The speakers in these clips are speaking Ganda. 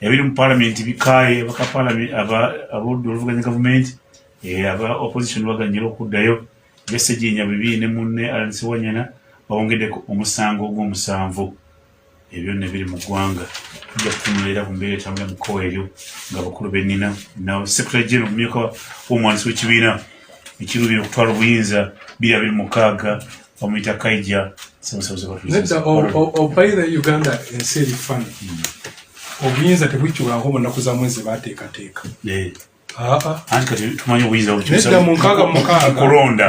ebiri mu parliament bikaye baka parliament abavuganya government aba opposition baganyira okuddayo besejinya bibine munne alisiwanyana bawongedeko omusango gw'omusanvu ebyo ne biri mu gwanga tujja kutunulira ku mbeera etambula mu kkowa eryo ng'abakulu b'ennina na secretary general omumyuka w'omwanisi w'ekibiina ekirubira okutwala obuyinza 2026 bamuyita Kaija opaire Uganda ensi erifani obuyinza tebwikyulanko mu nnaku za mwezi bateekateeka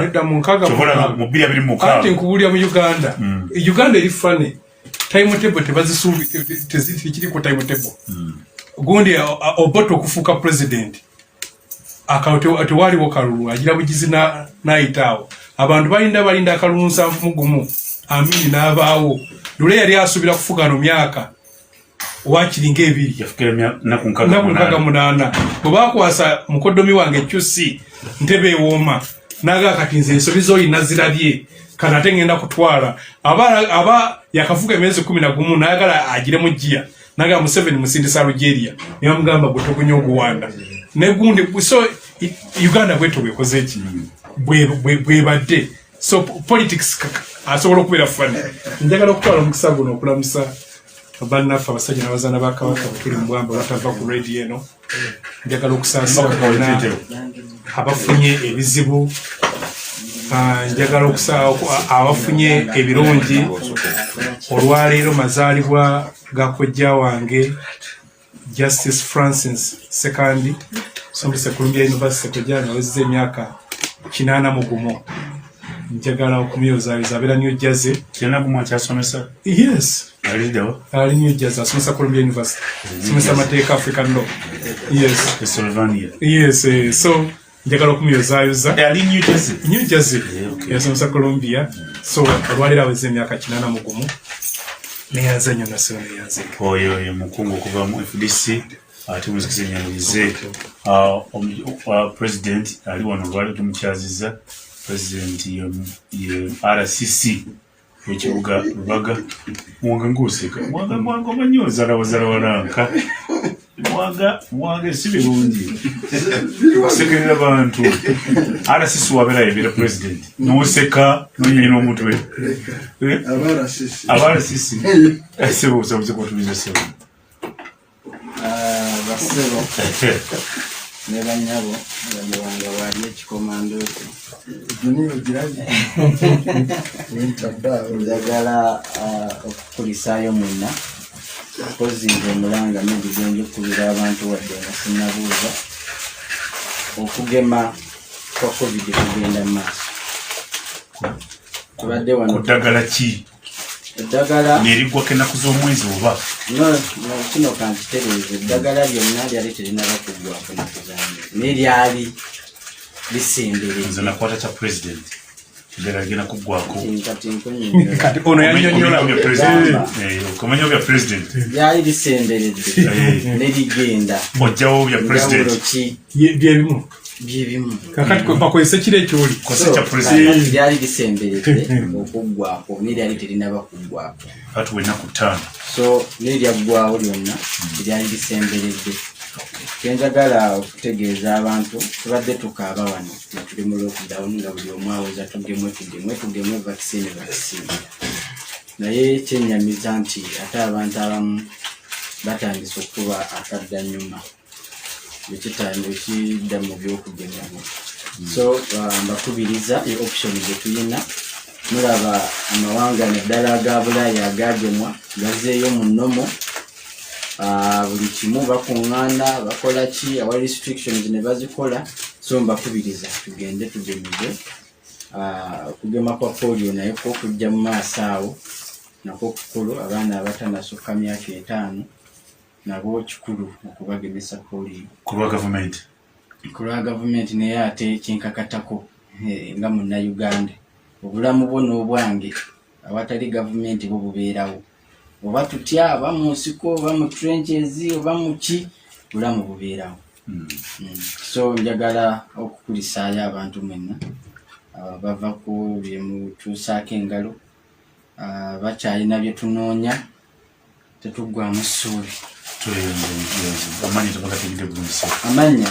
nedda mu nkaaga kati nkubuulira mu Uganda Uganda erifani timetable tekiri ku timetable gundi Obote okufuuka president tewaliwo kalulu agira bugizi n'ayitaawo abantu balinda akalulu 7 amini n'abaawo lule yali asuubira kufuga no myaka wakiringa 2 naku 8 bwe bakwasa mukoddomi wange Kyusi Ntebe ewooma naga kati nze ensobi z'olina zirabye kana ate ngenda kutwala aba yakafuga emyezi 11 nayagala agire mu jjiya naga Museveni musindisa Algeria ne bamugamba gwe tokunya oguwanda ne gundi so Uganda bweto bwekoze eki bwe badde so politics asobola okubeera fani njagala okutwala omukisa guno okulamusa bannaffe abasajja n'abazaana ba Kabaka tuli mu bwamba batava ku radio eno njagala okusaasira abafunye ebizibu njagala abafunye ebirungi olwaleero mazaalibwa ga kojja wange Justice Francis II sombese Columbia University kojja nawezza emyaka 81 njagala okumuyozaayoza abeera New Jersey kyasomesa yes ali New Jersey asomesa Columbia University asomesa amateeka African law yes so njagala okumuyozaayoza ali New Jersey yasomesa Columbia so olwaleero awezza emyaka 81 neyazanyo nasona yazeko oyo mukungu okuva mu FDC ate muzikise nyamirize president ali wano lwali tumukyaziza president ye RCC ekibuga Lubaga mwanga nguseka mwanga manyoza lawazala walanka mwanga sibirungi sekerera abantu RCC wabera yebira president noseka nonyina omutwe RCC sebo usabuze kutumiza sebo basebo nebanyabo abanyabanga bali ekikomando junior girazi njagala okukulisaayo mwina kozinze omulanga n'ebigenje kubira abantu wadde nga sinnabuuza okugema kwa covid kugenda maaso tubadde wano kudagala ki eddagala nerigwako ennaku z'omwezi oba kino kankitereeze eddagala lyonna lyali terinaba kuggwako ennaku zange neryali lisembereze nze nakwata kya president kigenda kuggwako kati ono yannyonnyola okumanya bya president lyali lisemberedde nerigenda ojjawo bya president byebimu kakati bakozesa kiro ekyoli lyali lisemberedde okuggwako neryali terinaba kuggwako kati wennaku 5 so neryaggwawo lyonna lyali lisemberedde kenjagala okutegeeza abantu tubadde tukaaba wano nga tuli mu lockdown nga buli omu aweza tugemu vaccine naye kyenyamiza nti ate abantu abamu batandise okuba akaddanyuma ekidda mu byokugemamu so mbakubiriza option gye tulina mulaba amawanga naddala aga Bulaaya agagemwa gazeeyo mu nnomo buli kimu bakuŋŋaana bakola ki awa restrictions ne bazikola so mbakubiriza tugende tugemize okugema kwa polio naye kwokujja mu maaso awo nakwo kukulu abaana abatanasukka myaka 5 nabo kikulu okubagemesa polio ku lwa gavumenti naye ate kyenkakatako nga Munnayuganda obulamu bwo n'obwange awatali gavumenti bwo bubeerawo oba tutya oba mu nsiko oba mu trenches oba mu ki bulamu bubeerawo so njagala okukulisaayo abantu mwenna bava ku byemutuusaako engalo bakyalina bye tunoonya tetuggwamu ssuubi amanya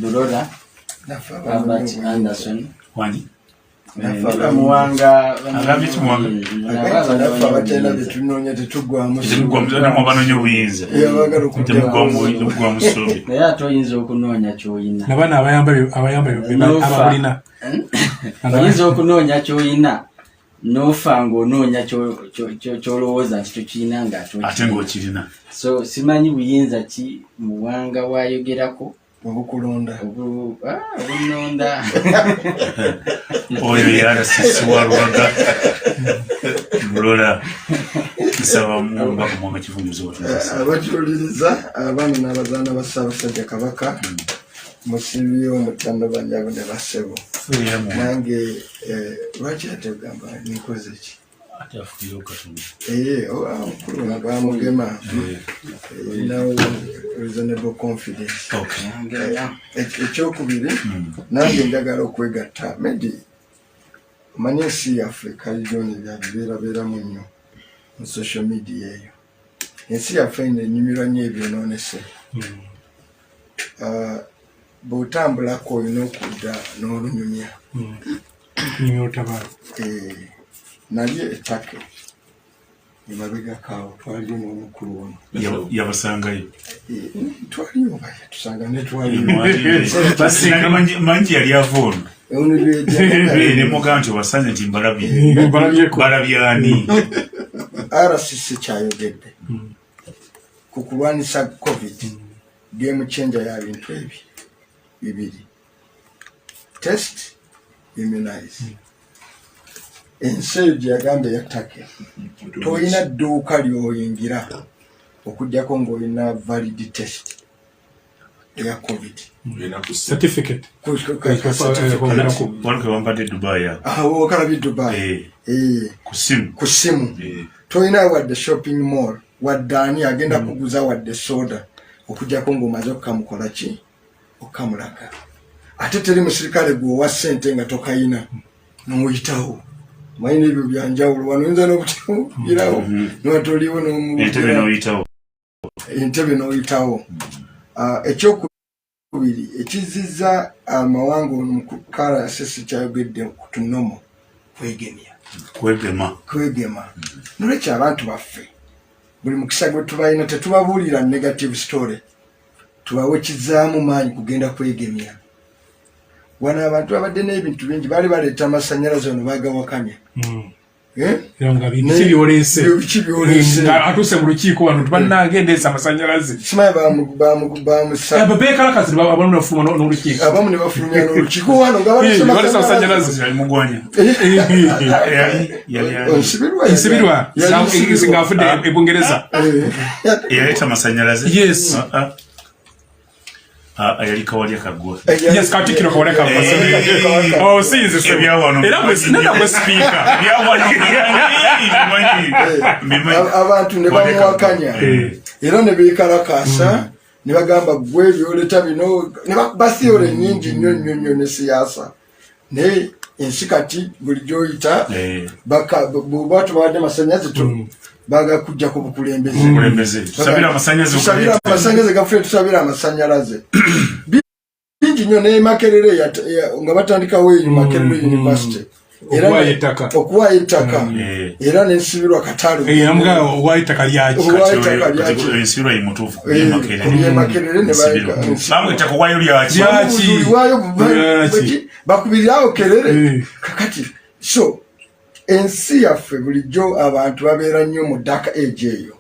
Bulola Albert Anderson wani muwanga abatenda betunoonya tetugwamu banoonya obuyinza temugwa musubi naye ate oyinza okunoonya ky'oyina nabaana ababulina oyinza okunoonya ky'oyina n'ofa ng'onoonya ky'olowooza nti tokirina ate ng'okirina. So simanyi buyinza ki muwanga wayogerako obukulonda obunonda oyo yala sisi wa Lubaga Bulola nsaba mumba kumwanga kivunjuzo watuza abakiwuliriza abaana n'abazaana ba Ssaabasajja Kabaka musibi omutanda banjabo ne basebo nange lwaki ate ogamba nikoze ki ate afukiire okatumba omukulu bamugema now reasonable confidence ekyokubiri nange njagala okwegatta medi omanyi ensi yaffe kalijoni byabibeerabeeramu nnyo mu social media eyo ensi yaffe nenyumirwa nnyo ebyonoonese bw'otambulako olina okudda n'olunyumya nali ettake emabegakaawo twaliyo n'omukulu ono yabasangayo twaliyo tusanga manji yali avoono nemugaa nti obasanze nti mbalabyani RCC kyayogedde ku kulwanisa COVID game changer ya bintu ebi bibiri test immunize ensi eyo gyeyagamba eyattake toyina dduuka lyoyingira okugjako ng'olina valid test eya COVID certificate wampadde Dubai okalabye Dubai ku simu toyina wadde shopping mall wadde ani agenda kuguza wadde soda okugjako ng'omaze okukamukola ki okukamulaga ate teri musirikale gweowa ssente nga tokayina n'oyitawo mayina ebyo byanjawulo wano oyinza n'obutirawo niwatoliwo entebe n'oyitawo ekyokubiri ekizizza amawanga mu KRCC kyayogedde ku tunomo kwegema nolwekyo abantu baffe buli mukisa gwe tubalina tetubabuulira negative story tubawe kizaamu maanyi kugenda kwegemya wana abantu abadde n'ebintu bingi baali baleeta amasannyalaze ono bagawakanya atuse mu lukiiko wano tubannanga endeesa amasannyalaze simanyi abamu ne bafulumya n'olukiiko wano nga balesa amasannyalaze nsibirwa ng'afudde e Bungereza yaleeta amasannyalaze yes yali Kawalya Kaggwa yes Katikkiro Kawalya Kaggwa sinze era bwe speaker abantu ne bamuwakanya era ne beekalakaasa ne bagamba gwe byoleta bino ne basiole nnyingi nnyo ne siyaasa naye ensi kati buli gy'oyita bw'oba tubawadde amasannyalaze baga kujja ku bukulembeze tusabira amasannyalaze gaffe tusabira amasannyalaze bingi nnyo ne Makerere nga batandikawo Makerere University okuwaayo ettaka era n'ensibirwa katale okuwaayo ettaka lyaki ensibirwa yimutuufu Makerere ne bakubirirawo Kerere kakati so ensi yaffe bulijjo abantu babeera nnyo mu dark age eyo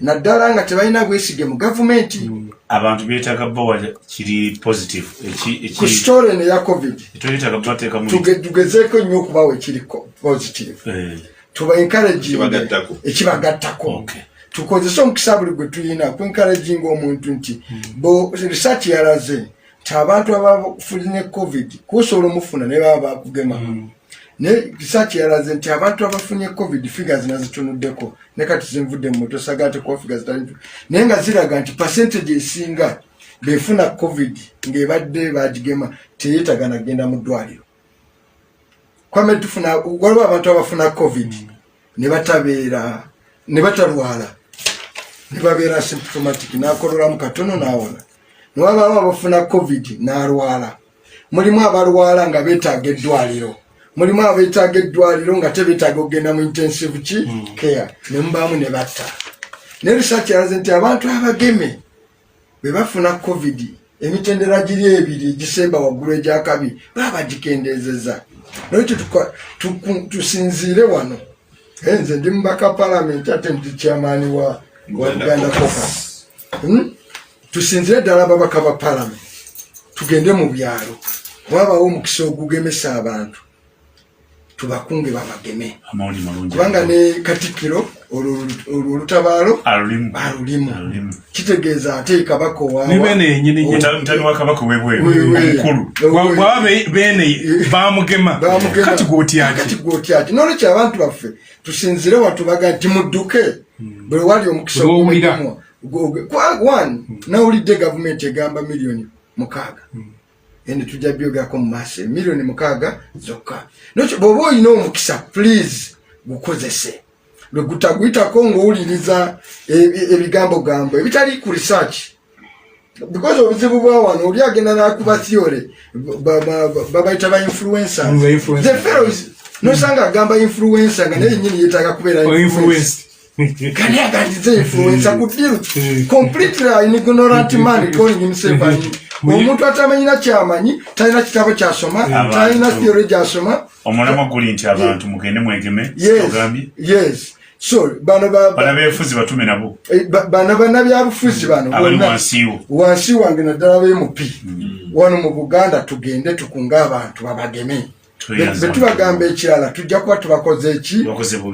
naddala nga tebalina bwesige mu gavumenti abantu beetaaga bawa kiri positive ku story eno eya COVID tugezeeko nnyo okubawa ekiri positive tuba encouraging ekibagattako tukozese omukisa buli gwe tulina ku encouraging omuntu nti research yalaze nti abantu abafunye COVID kusobola omufuna ne baba bakugema ne research yalaze nti abantu abafunye COVID figures nazitunuddeko ne kati zinvudde mu moto sagate ko figures tali naye nga ziraga nti percentage esinga befuna COVID ng'ebadde bagigema teyetagana genda mu ddwaliro kwame tufuna waliwo abantu abafuna COVID ne batabeera ne batalwala nibabeera symptomatic nakololamu katono nawona niwabaamu abafuna covid nalwala mulimu abalwala nga beetaaga eddwaliro mulimu abeetaaga eddwaliro nga tebeetaaga okugenda mu intensive care nemubaamu ne batta ne research yalaze nti abantu abageme bwe bafuna covid emitendera giri ebiri gisemba waggulu egyakabi baba bagikendezeza nolwekyo tusinziire wano nze ndi mubaka palamenti ate ndi chairman wa Uganda Caucus tusinziire ddala ababaka ba palamenti tugende mu byalo wabawo omukisa ogugemesa abantu tubakunge babageme kubanga ne Katikkiro olutabaalo alulimu kitegeeza ate kabaka kati gwotyaki nolwekyo abantu baffe tusinzire watubaga nti mudduke bwe wali omukisa nawulidde gavumenti egamba miliyoni 6 ene tujja byogako mu maaso miliyoni 6 zokka nokyo bw'oba olina omukisa please gukozese lwe gutaguyitako ng'owuliriza ebigambo ebitali ku research because obuzibu bwa wano oli agenda n'akuba theory babayita ba influencer the fellows nosanga agamba influencer nga naye nyini yeetaaga kubeera influence kani agandize influencer kudiru completely an ignorant man calling himself omuntu atamanyina kyamanyi talina kitabo kyasoma talina theory gyasoma omulama guli nti abantu mugende mwegeme ogambye yes so bano beefuzi batume nabo bana byabufuzi bano abali wansi wange naddala beemupi wano mu Buganda tugende tukunga abantu babageme betubagamba ekirala tujja kuba tubakoze eki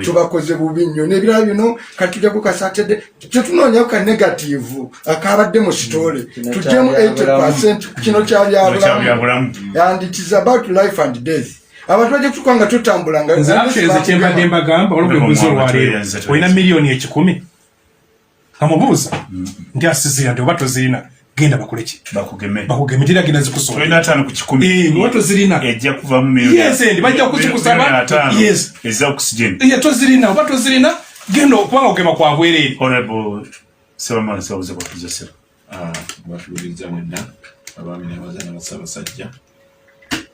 tubakoze bubi nnyo n'ebirala bino kati tujja kukasatedde tetunoonyaku ka negative akabadde mu sitole tujjemu 80% kino kyabyabulamu and it is about life and death abantu bajja kutukuba nga tutambula nga nze kyembadde mbagamba olw'obubuuza olwaleero olina miliyoni 10 amubuuza nti asizira nti oba tozirina genda bakuleki bakugeme tira genda zikusoma tulina 5 ku 10 ngoto zirina ejja kuva mu miliyoni ndi bajja kuzikusaba eza oxygen tozirina oba tozirina genda okubanga okugema kwa bwereere honorable Sewamala sabuze kwa kuzesera batuliza mwenna abaami n'abazana basabasajja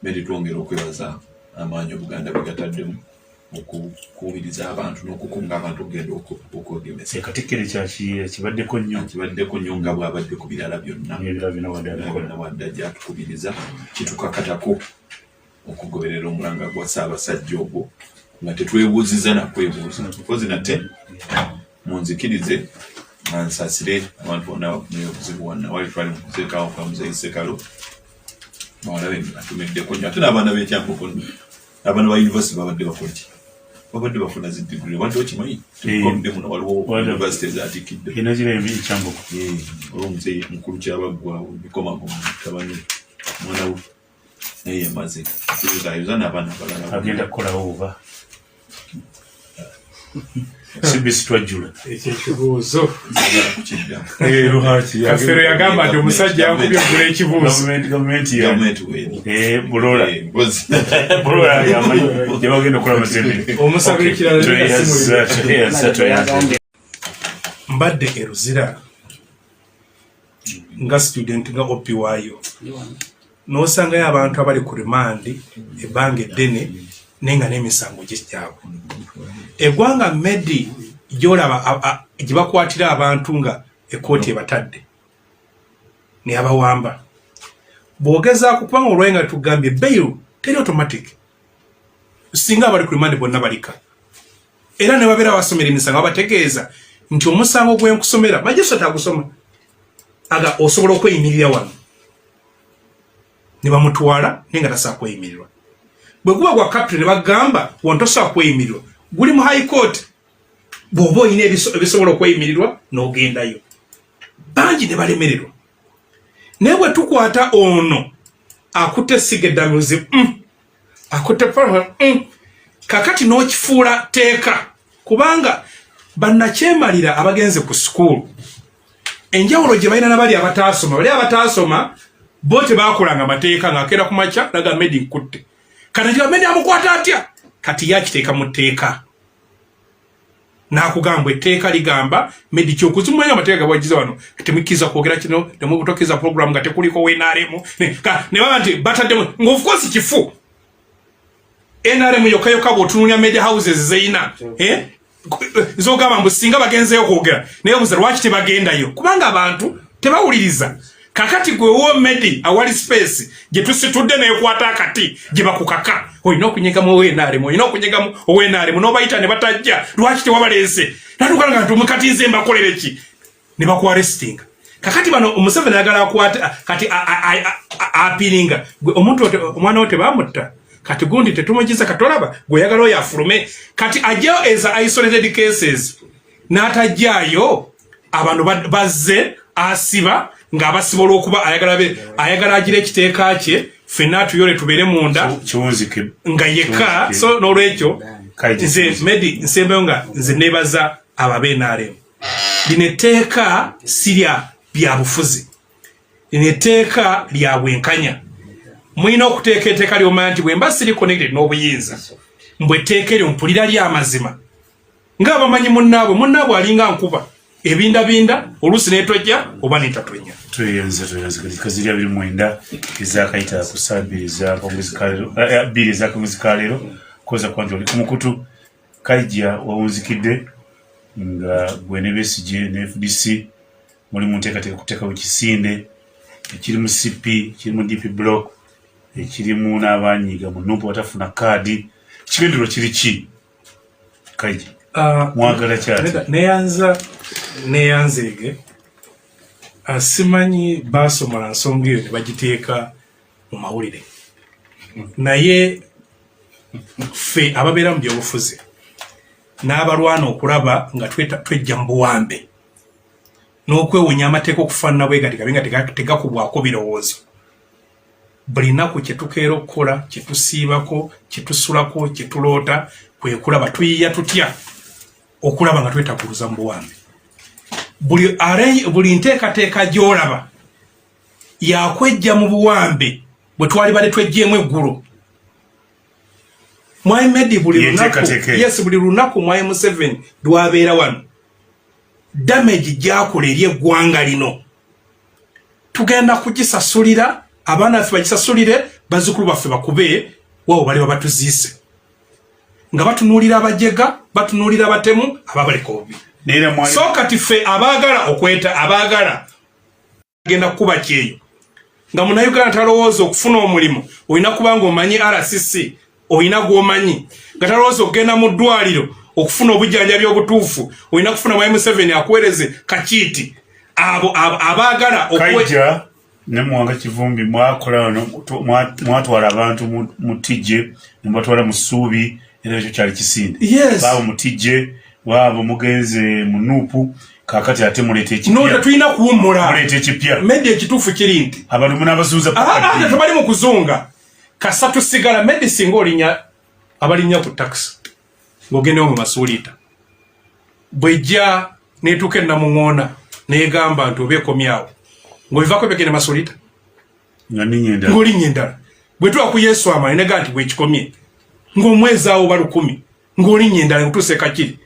beri twongera okwebaza amaanyi Obuganda bwegataddemu okukubiriza abantu n'okukunga abantu okugenda okwegemesa Katikkiro kibaddeko nnyo nga bw'abadde ku birala byonna wadde atukubiriza kitukakatako okugoberera omulanga gwa Ssaabasajja ogwo nga tetwebuuziza nakwebuuza kozi nate munzikirize ansasire abantu bonna bafunye obuzibu wonna wali twali mukuteekawo kwa Muzeeyi Ssekalo bawala be atumiddeko nnyo ate n'abaana b'Ekyambogo abaana ba yunivasite babadde bakola ki babadde bafuna zi degree wante okimanyi tukomde muno waliwo university ezatikidde inagira Ekyambogo olw'omuzeeyi mukulu kyabaggwawo bikomako mutabani mwana we naye yamaze ayuza n'abaana abalala agenda kukolawo oba sibisi twajjula ekyo ekibuuzo kafero yagamba nti omusajja yakubye ogula ekibuuzo gavumenti bulola yamanyi gyebagenda okukola mazembe omusabira ekirala mbadde eruzira nga student nga opi waayo n'osangayo abantu abali ku rimandi ebbanga eddene naye nga n'emisango gyabwe eggwanga medi gyolaba gye bakwatira abantu nga ekooti ebatadde neyabawamba bw'ogezaako kubanga olwaye nga tugambye bail teri automatic singa abali ku rimandi bonna balika era ne babeera basomera emisango babategeeza nti omusango gwenkusomera magistrate agusoma aga osobola okweyimirira wano ne bamutwala naye nga tasobola kweyimirirwa bwe guba gwa captain ne bagamba wantosobola kweyimirirwa guli mu high court bw'oba olina ebisobola okweyimirirwa n'ogendayo bangi ne balemererwa naye bwe tukwata ono akutte essiga eddamuzi akutte kakati n'okifuula teeka kubanga bannakyemalira abagenze ku sukuulu enjawulo gye balina nabali abataasoma bali abataasoma bo tebaakolanga mateeka ng'akeera ku makya naga medi nkutte kati nti amedi amukwata atya kati yakiteeka mu tteeka nakugamba etteeka ligamba Medi kyokuzumanya amateeka gawagiza wano temikkiza kwogera kino temubutokeza program nga tekuliko NRM ne bantu bataddemu of course kifu NRM yokayoka bwotununya media houses zeina zogamba mbu singa bagenzeyo kwogera naye obuza lwaki tebagendayo kubanga abantu tebawuliriza kakati gwe wo Medi awali space gye tusitudde nekwata akati gye bakukaka olina okunyegamu NRM olina okunyegamu NRM n'obayita ne batajja lwaki tewabaleese natukanga nti omukatinze mbakolere ki ne bakuarestinga kakati bano Museveni ayagala akwata kati apiringa omuntu omwana wote bamutta kati gundi tetumugiza katolaba gwe yagala oyo afulume kati ajjayo as isolated cases n'atajjayo abantu bazze asiba nga abasibola okuba ayagala agira ekiteeka kye ffenna tuyole tubeere munda nga yekka so n'olwekyo nze Medi nsembeyo nga nze neebaza ababenaremu lino etteeka si lya byabufuzi lino etteeka lya bwenkanya mulina okuteeka etteeka ly'omanya nti bwe mba siri connected n'obuyinza mbwe etteeka eryo mpulira ly'amazima ng'abamanyi munnaabwe alinga nkuba ebindabinda oluusi neetojja oba netatwenya tweyenze kazirya 29 ezakayita ku ssaabbiri ez'akamwezi ka leero koza kwanti oli ku mukutu Kaija wawunzikidde nga gwe ne Besigye ne FDC muli mu nteekateeka kuteekawo ekisinde ekiri mu CP ekiri mu DP block ekirimu n'abanyiiga mu NUP watafuna kaadi kigendero kiri ki Kaija mwagala kyati neyanzeege simanyi basomola nsonga eyo ne bagiteeka mu mawulire naye ffe ababeera mu byobufuzi n'abalwana okulaba nga twejja mu buwambe n'okwewonya amateeka okufaanana bwe gati gabe nga tegakubwako birowoozo buli nnaku kye tukeera okukola kye tusiibako kye tusulako kye tuloota kwe kulaba tuyiya tutya okulaba nga twetaguluza mu buwambe buli nteekateeka gy'olaba yakwejja mu buwambe bwe twali bale twejjeemu eggulo Mwai Medi buli lunaku Mwai Museveni lwabeera wano damage gyakola eri eggwanga lino tugenda kugisasulira abaana baffe bagisasulire bazzukulu baffe bakube wabo bali babatuziise nga batunuulira abajega batunuulira abatemu ababaleka obubi so kati ffe abaagala genda kukuba kyeyo nga munnayuganda talowooza okufuna omulimu olina kuba nga omanyi RCC olina gw'omanyi nga talowooza okugenda mu ddwaliro okufuna obujjanjabi obutuufu olina kufuna Mwai Museveni akuweereze kakiiti abo abaagala Kaija ne Muwanga Kivumbi mwakola mwatwala abantu mu Tijje ne batwala mu Ssuubi era ekyo kyali kisinde baabo mu Tijje waabo mugenze mu Nuupu kakati ate muleeta ekipya no tulina kuwummula muleeta ekipya Medi ekituufu kiri nti abantu munaabazuuza tebali mu kuzunga kasatu sigala Medi singa olinya abalinnya ku taxi ng'ogendewo mu masuuliita bwejja neetuuka ennamuŋŋoona neegamba nti oba ekomyawo ng'obivaako ebegende masuuliita ng'olinya endala bwe tuba ku Yesu amani nega nti bwekikomye ng'omwezi awo ba 10 ng'olinya endala ngutuusa ekakiri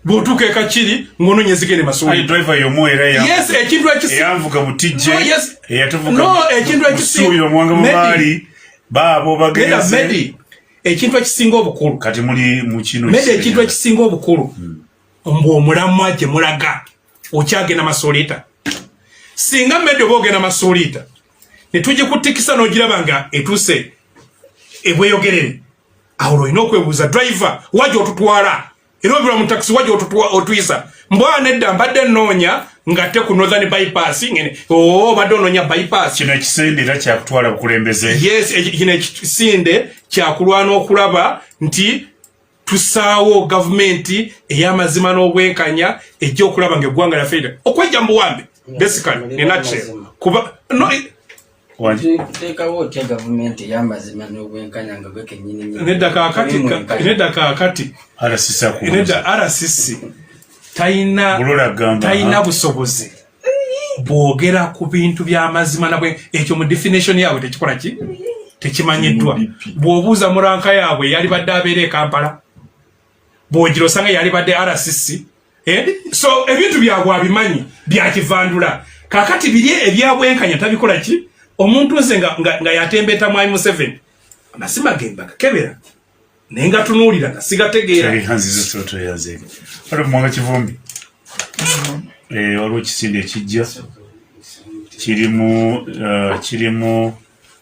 bw'otuuka ekakiri ng'onoonya ezigende masuuliita ekintu eyanvuga mu Tijje ekintu ekisinga baabo bagenze Medi ekintu ekisinga obukulu kati muli mu kino Medi ekintu ekisinga obukulu mbu omulamwa gye mulaga okyagenda masuuliita singa Medi oba ogenda masuuliita ne tugikutikisa n'ogiraba nga etuuse ebweyogerere awo olina okwebuuza driver wajja otutwala era obira mu taxi wajja otuyisa mbwana edda mbadde nnoonya ngatte ku Northern bypass ngene badde onoonya bypass kino ekisinde era kyakutwala bukulembeze kino ekisinde kyakulwana okulaba nti tusaawo gavumenti ey'amazima n'obwenkanya ejja okulaba ng'eggwanga lyaffe okwejja mu buwambe basically ne nutshell kuba teekawo otya gavumenti ey'amazima n'obwenkanya nga gwe kennyini nedda kaakati RCC talina busobozi bwogera ku bintu by'amazima nabwe ekyo mu definition yaabwe tekikola ki tekimanyiddwa bw'obuuza muranka yaabwe yali badde abeera e Kampala Bwogiro sanga yali badde RCC so ebintu byagwa bimanyi byakivandula kakati biri ebyabwenkanya tabikola ki omuntu nze nga yatembeta mu M7 amasima gemba kakebera nenga tunulira ngasigategeera hanzizo toto yazeke alo mwanga kivumbi waliwo kisinde ekijja kirimu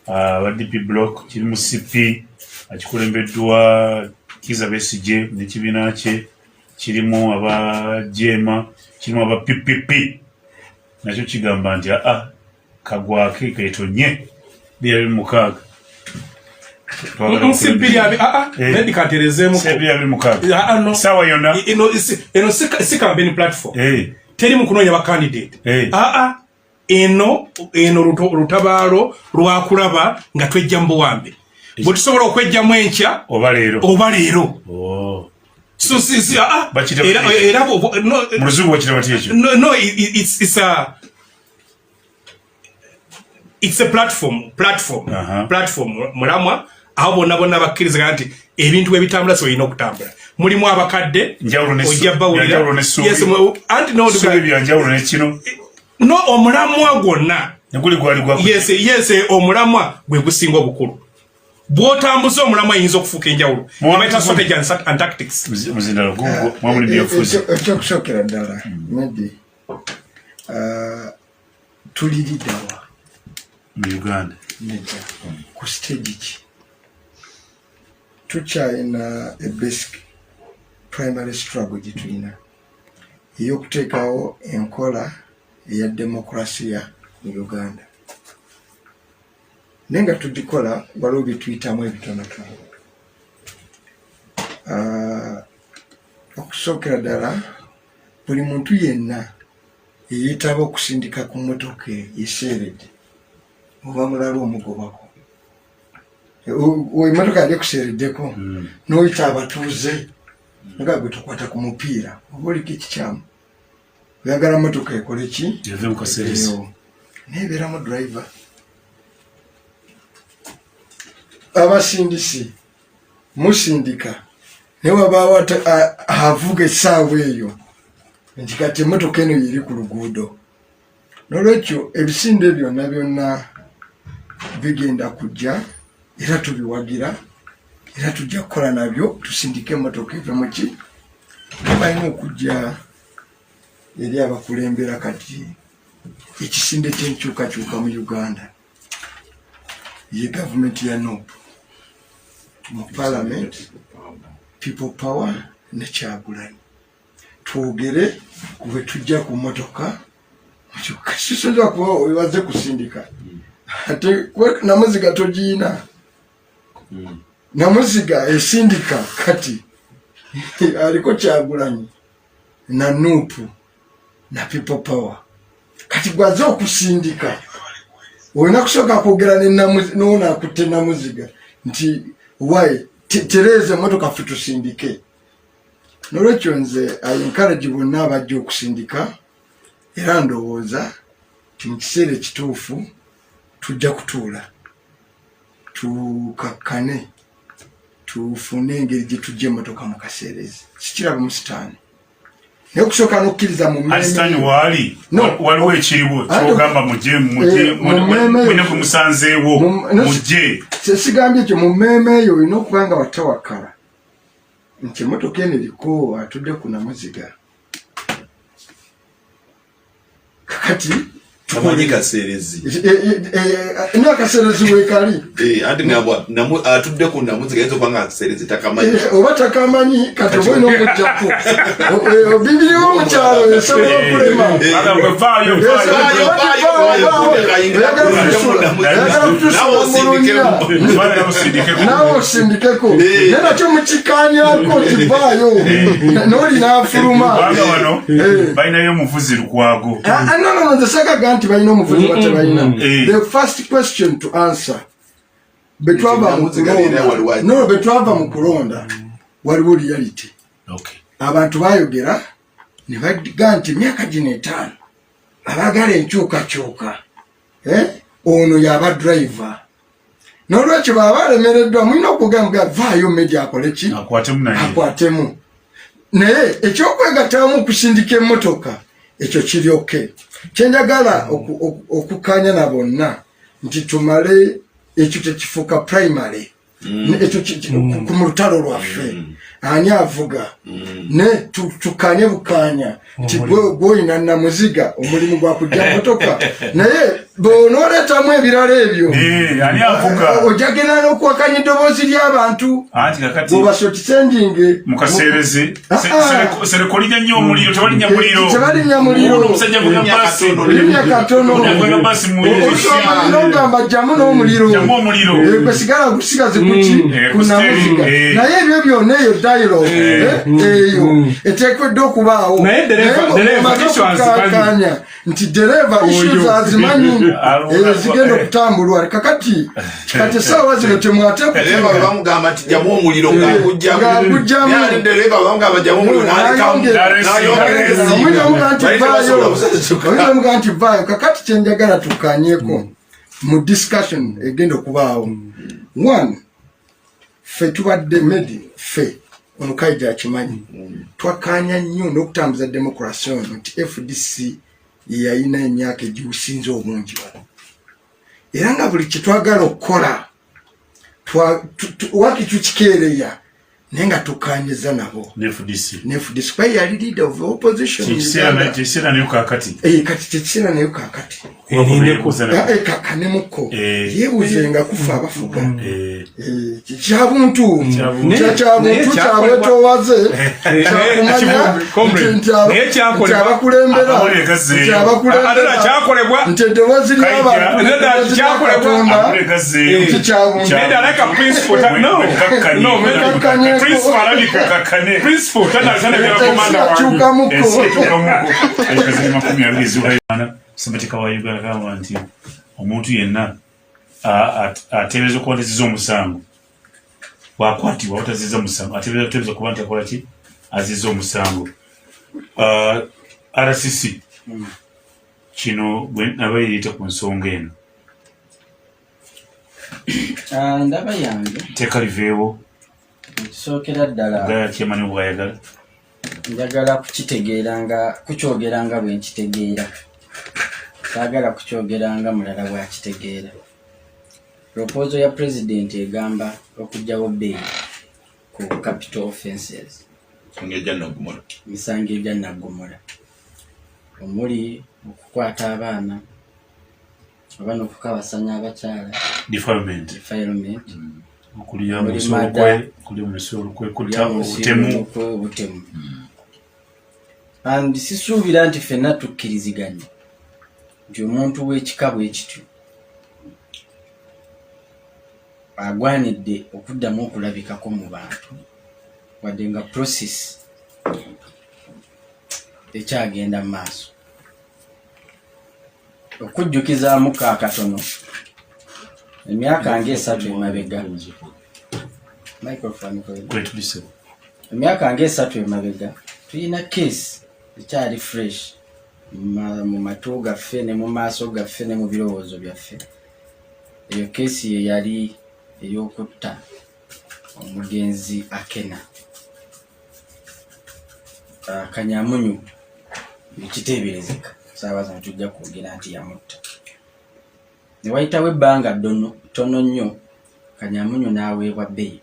ba DP block kirimu CP akikulembeddwa Kiza Besigye n'ekibiina kye kirimu aba Jema kirimu aba PPP nakyo kigamba nti kagwake kaitonye byali mukaaga sawa yona eno si campaign platform teri mu kunoonya ba candidate eno lutabaalo lwakulaba nga twejja mu buwambe bwe tusobola okwejjamu enkya oba leero it's a platform mulamwa aho bonna bakkiriza nti ebintu ebitambula so olina okutambula mulimu abakadde ojja bawulira no omulamwa gwonna yes omulamwa gwe gusinga obukulu bw'otambuza omulamwa ayinza okufuuka enjawulo abaita strategy and tactics ekyokusookera ddala maybe tuliriddawa mu Uganda ku stage ki tukyalina a basic primary struggle gye tulina ey'okuteekawo enkola eya demokrasiya mu Uganda naye nga tugikola waliwo byetuyitamu ebitonotono okusookera ddala buli muntu yenna eyeetaba okusindika ku mmotoka eseeredde oba mulala omugobako emmotoka yali ekuseereddeko n'oyita abatuuze nga gwe tukwata ku mupiira oba oliko ekikyamu oyagala mmotoka ekole ki neebeeramu driver abasindisi musindika naye wabaawo avuga essaawa eyo nti kati emmotoka eno yeri ku luguudo n'olwekyo ebisinde byonna byonna bigenda kujja era tubiwagira era tujja kukola nabyo tusindike emmotoka eve mu ki balina okujja eri abakulembera kati ekisinde ky'enkyukakyuka mu Uganda ye gavumenti ya NUP mu parliament people power ne Kyagulanyi twogere kube tujja ku mmotoka kasisoza kuba obaze kusindika ate namuziga togiina namuziga esindika kati aliko Kyagulanyi na NUP na people power kati gwaze okusindika olina kusooka kwogera noona akutte namuziga nti wayi tereza emmotoka ffe tusindike n'olwekyo nze encourage bonna abajja okusindika era ndowooza ti mu kiseera ekituufu tujja kutuula tukakkane tufune engeri gye tujja emmotoka mu kaseerezi kikiraba mu sitaani naye okusooka n'okkiriza mu asitaani waali waliwo ekiriwo kyogamba mujje kumusanzeewo mujje sesigambye ekyo mu mmeeme eyo olina okuba nga watawakkala nti emmotoka eno eriko atudde ku namuziga kakati amanyi kaseerezi n'akaseerezi weekali anti atudde ku namuziga yinza okuba nga akaseerezi takamanyi oba takamanyi kati oba olina omuggyako bibiriwo omukyalo esobola okulema nawe osindikeko naye nakyo mukikanyako nti vaayo n'oli n'afuluma balinayo omuvuzi lukwago nze sagaga nti balina omuvuzi batebalina the first question to answer betwava mu kulonda waliwo reality abantu bayogera ne baga nti emyaka gino 5 abagala enkyukakyuka ono yaba driver n'olwekyo baba balemereddwa mulina okugamba vaayo media akole ki akwatemu naye ekyokwegattamu okusindika emmotoka ekyo kiri oke. Kyenjagala okukanya na bonna nti tumale ekyo tekifuuka primary ekyo ku lutalo lwaffe ani avuga ne tukanye bukanya nti gwoyina namuziga omulimu gwa kujja motoka naye bonooletamu ebirala ebyo ani avuga ojagenda n'okwakanya eddoboozi ly'abantu bwobasotitendinge mukaseerezi serekolinya nnyo omuliro tebalinya muliro omusajja vuga linya katono ogamba jjamu n'omuliro gwe sigala gusigaze ku namuziga naye ebyo byonna eyo dialogue eyo eteekeddwa okubaawo nayeokukakanya nti dereva issues azimanyi zigenda okutambulwa kakati kati essaawa zino temwateebamugamba nti jamu omuliro ngaagujjamuomuga nti vaayo kakati kyenjagala tukanyeko mu discussion egenda okubaawo. One, ffe tubadde medi ffe onukaija akimanyi twakanya nnyo n'okutambuza demokrasi ono nti FDC yeyalina emyaka egiwusinze obungi wano era nga buli kyetwagala okukola waki tukikeereya naye nga tukanyiza nabo NFDC kwaye yali leader of opposition kiseera nayo kakati kati tekiseera nayo kakati kakanemuko yeebuzenga kufa abafuga kyabuntu kyabwetowaze nti abakulembera nti eddoboozi ly'abantukatonda nti Ssemateeka wa Uganda agamba nti omuntu yenna ateebereza okuba ntaziza omusango bwakwatibwa butaziza musango ateebereza kuba nti akola ki aziza omusango. RCC kino bwe naba yeyita ku nsonga eno ndaba yange teeka liveewo kisookera ddala gaya kyemani bwayagala njagala kukyogera nga bwe nkitegeera saagala kukyogera nga mulala bwakitegeera. Proposal ya president egamba okugyawo bbeeyi ku capital offences misango egya naggomola omuli okukwata abaana oba n'okukabasanya abakyala defilement okulya omusolokwe obutemu and sisuubira nti ffenna tukkiriziganya nti omuntu w'ekika bwe kityo agwanidde okuddamu okulabikako mu bantu wadde nga process ekyagenda mu maaso. Okujjukizaamu kaakatono emyaka nga 3 emabega emyaka nga 3 emabega tulina case ekyali fresh mu matu gaffe ne mu maaso gaffe ne mu birowoozo byaffe. Eyo case ye yali ey'okutta omugenzi Akena Kanyamunyu ekiteeberezeka saabaza tujja kwogera nti yamutta. Ne wayitawo ebbanga ttono nnyo Kanyamunyu n'aweebwa bbeeyi.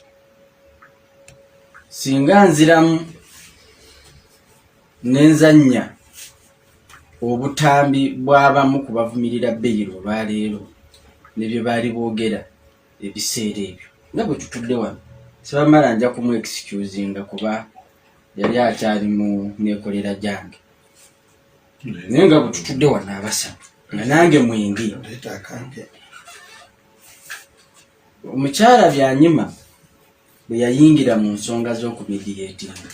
Singa nziramu n'enzannya obutambi bw'abamu ku bavumirira bbeeyi olwaleero ne bye baali boogera ebiseera ebyo nga bwe tutudde wano sibamala nja kumu excusinga kuba yali akyali mu neekolera gyange naye nga bwe tutudde wano abasatu nga nange mwingi omukyala Byanyima bwe yayingira mu nsonga z'okumediatinga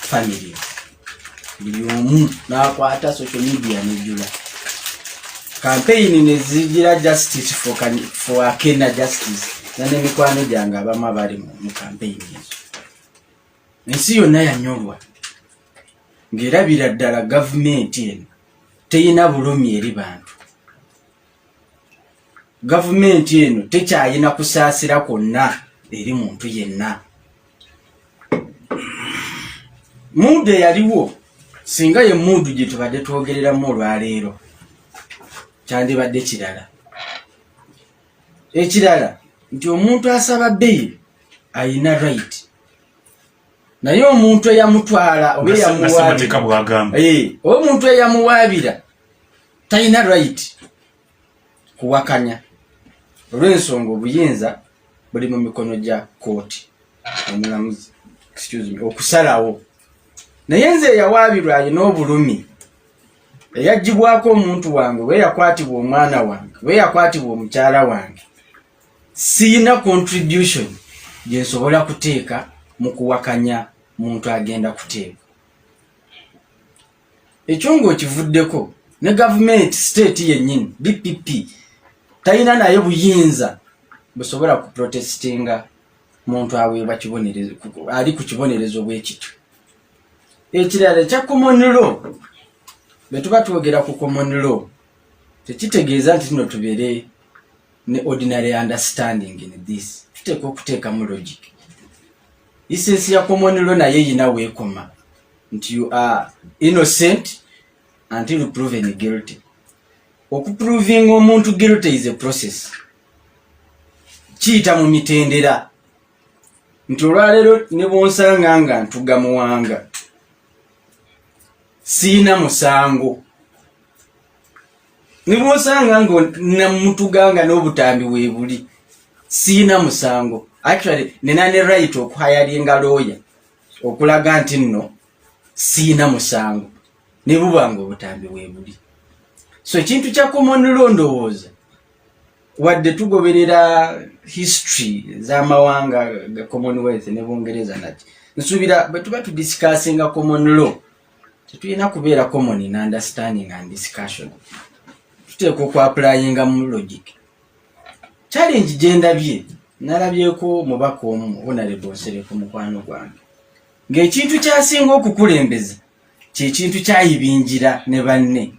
family buli omu n'akwata social media nejjula campaign ne zigira justice for Akena justice n'emikwano gyange abamu abali mu campaign ezo. Ensi yonna yanyolwa ng'erabira ddala gavumenti eno teyina bulumi eri bantu. Gavumenti eno tekyayina kusaasira kwonna eri muntu yenna. Mude yaliwo singa ye mudu gye tubadde twogereramu olwaleero kyandibadde kirala. Ekirala nti omuntu asaba bbeeyi ayina right, naye omuntu eyamutwala oba omuntu eyamuwaabira talina right kuwakanya. Olw'ensonga obuyinza buli mu mikono gya kooti, omulamuzi okusalawo. Naye nze eyawaabirwa alina obulumi, eyagibwako omuntu wange, we yakwatibwa omwana wange, we yakwatibwa omukyala wange, siyina contribution gye nsobola kuteeka mu kuwakanya muntu agenda kuteeka. Ekyo ng'okivuddeko ne gavumenti state yennyini DPP talina naye buyinza busobola kuprotestinga muntu aweebwa kibonerezo ali ku kibonerezo bw'ekityo. Ekirala ekya common law, bwe tuba twogera ku common law tekitegeeza nti tuno tubeere ne ordinary understanding in this. Tuteeka okuteeka mu logic. Essence ya common law naye yina weekoma nti you are innocent until proven guilty. Okuproving omuntu guilty is a process. Kiyita mu mitendera nti olwaleero ne bwonsanga nga ntuga muwanga siina musango, ne bwonsanga nga namutuganga n'obutambi weebuli siina musango. Actually nina ne right okuhayalinga lawyer okulaga nti nno siina musango ne bubanga obutambi weebuli. So ekintu kya common law ndowooza wadde tugoberera history z'amawanga ga Commonwealth ne Bungereza nati nsuubira bwe tuba tudiscussinga common law tetulina kubeera common in understanding and discussion. Tuteeka okwapplyinga mu logic. Challenge gye ndabye nalabyeko mubaka omu Honorable Nsereko mukwano gwange ng'ekintu kyasinga okukulembeza kyekintu kyayibingira ne banne.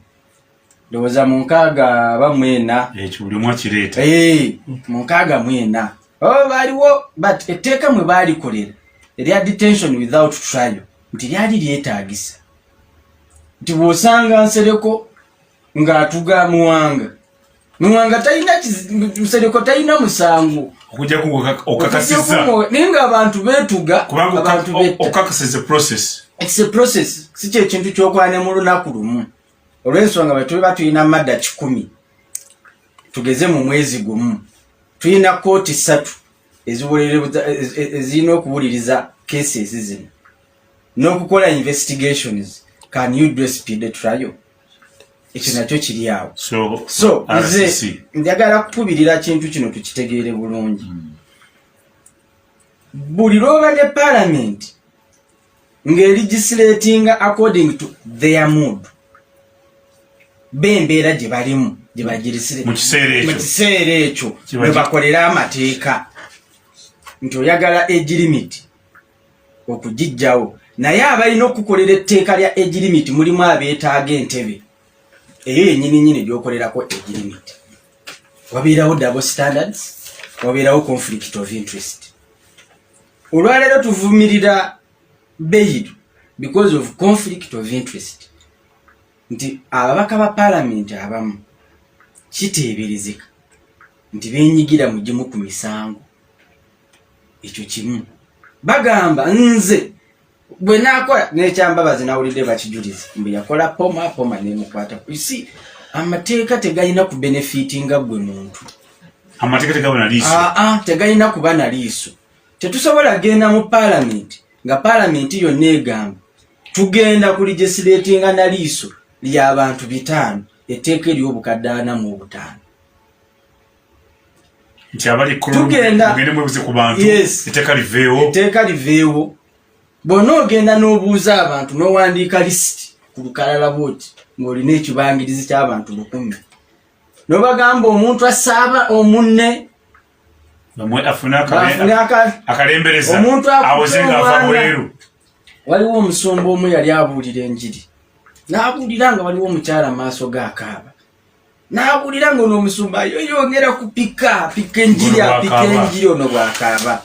Ndowooza mu 6 ekyo buli mwa kireeta mu 6 baaliwo but etteeka mwe baalikolera erya detention without trial nti lyali lyetaagisa nti bw'osanga Nsereko ng'atuga muwanga talina Nsereko talina musango okujja okakasizza naye ng'abantu beetuga abantu okakasiza process. It's a process. Si kye kintu ky'okwane mu lunaku lumu. Olw'ensonga bwe tuba tulina madda 10 tugeze mu mwezi gumu tulina kooti 3 ezirina okuwuliriza cases zino n'okukola investigations. Can you do a speedy trial? Ekyo nakyo kiri awo. So nze njagala kukubirira kintu kino tukitegeere bulungi. Buli lw'obadde parliament ng'elegislatinga according to their mood, bembeera gye balimu gye bagirisire mu kiseera ekyo bwe bakolera amateeka nti oyagala age limit okugijjawo, naye abalina okukolera etteeka lya age limit mulimu abeetaaga entebe eyo yennyini gy'okolerako age limit. Wabeerawo double standards, wabeerawo conflict of interest. Olwaleero tuvumirira bail because of conflict of interest. Nti ababaka ba parliament abamu kiteeberezeka nti beenyigira mu gimu ku misango. Ekyo kimu bagamba nze bwe naakola n'ekyambabazi nawulidde bakijuliza mbe yakola poma n'emukwata. Isi amateeka tegalina ku benefitinga gwe muntu. Amateeka tegaba na liiso. Tegalina kuba na liiso. Tetusobola genda mu parliament nga parliament yonna egamba tugenda ku legislatinga na liiso ly'abantu 5 etteeka ery'obukadde 45. Nti abali tugende mwebuze ku bantu etteeka liveewo. Bw'ona ogenda n'obuuza abantu n'owandiika lisiti ku lukalala bwoti ng'olina ekibangirizi ky'abantu 10 n'obagamba omuntu asaaba omunne akalembereza awozenga ava bweru. Waliwo omusumba omu yali abuulira enjiri n'abuulira nga waliwo omukyala maaso g'akaaba n'abuulira nga n'omusumba yongera kupika enjiri ono bw'akaaba.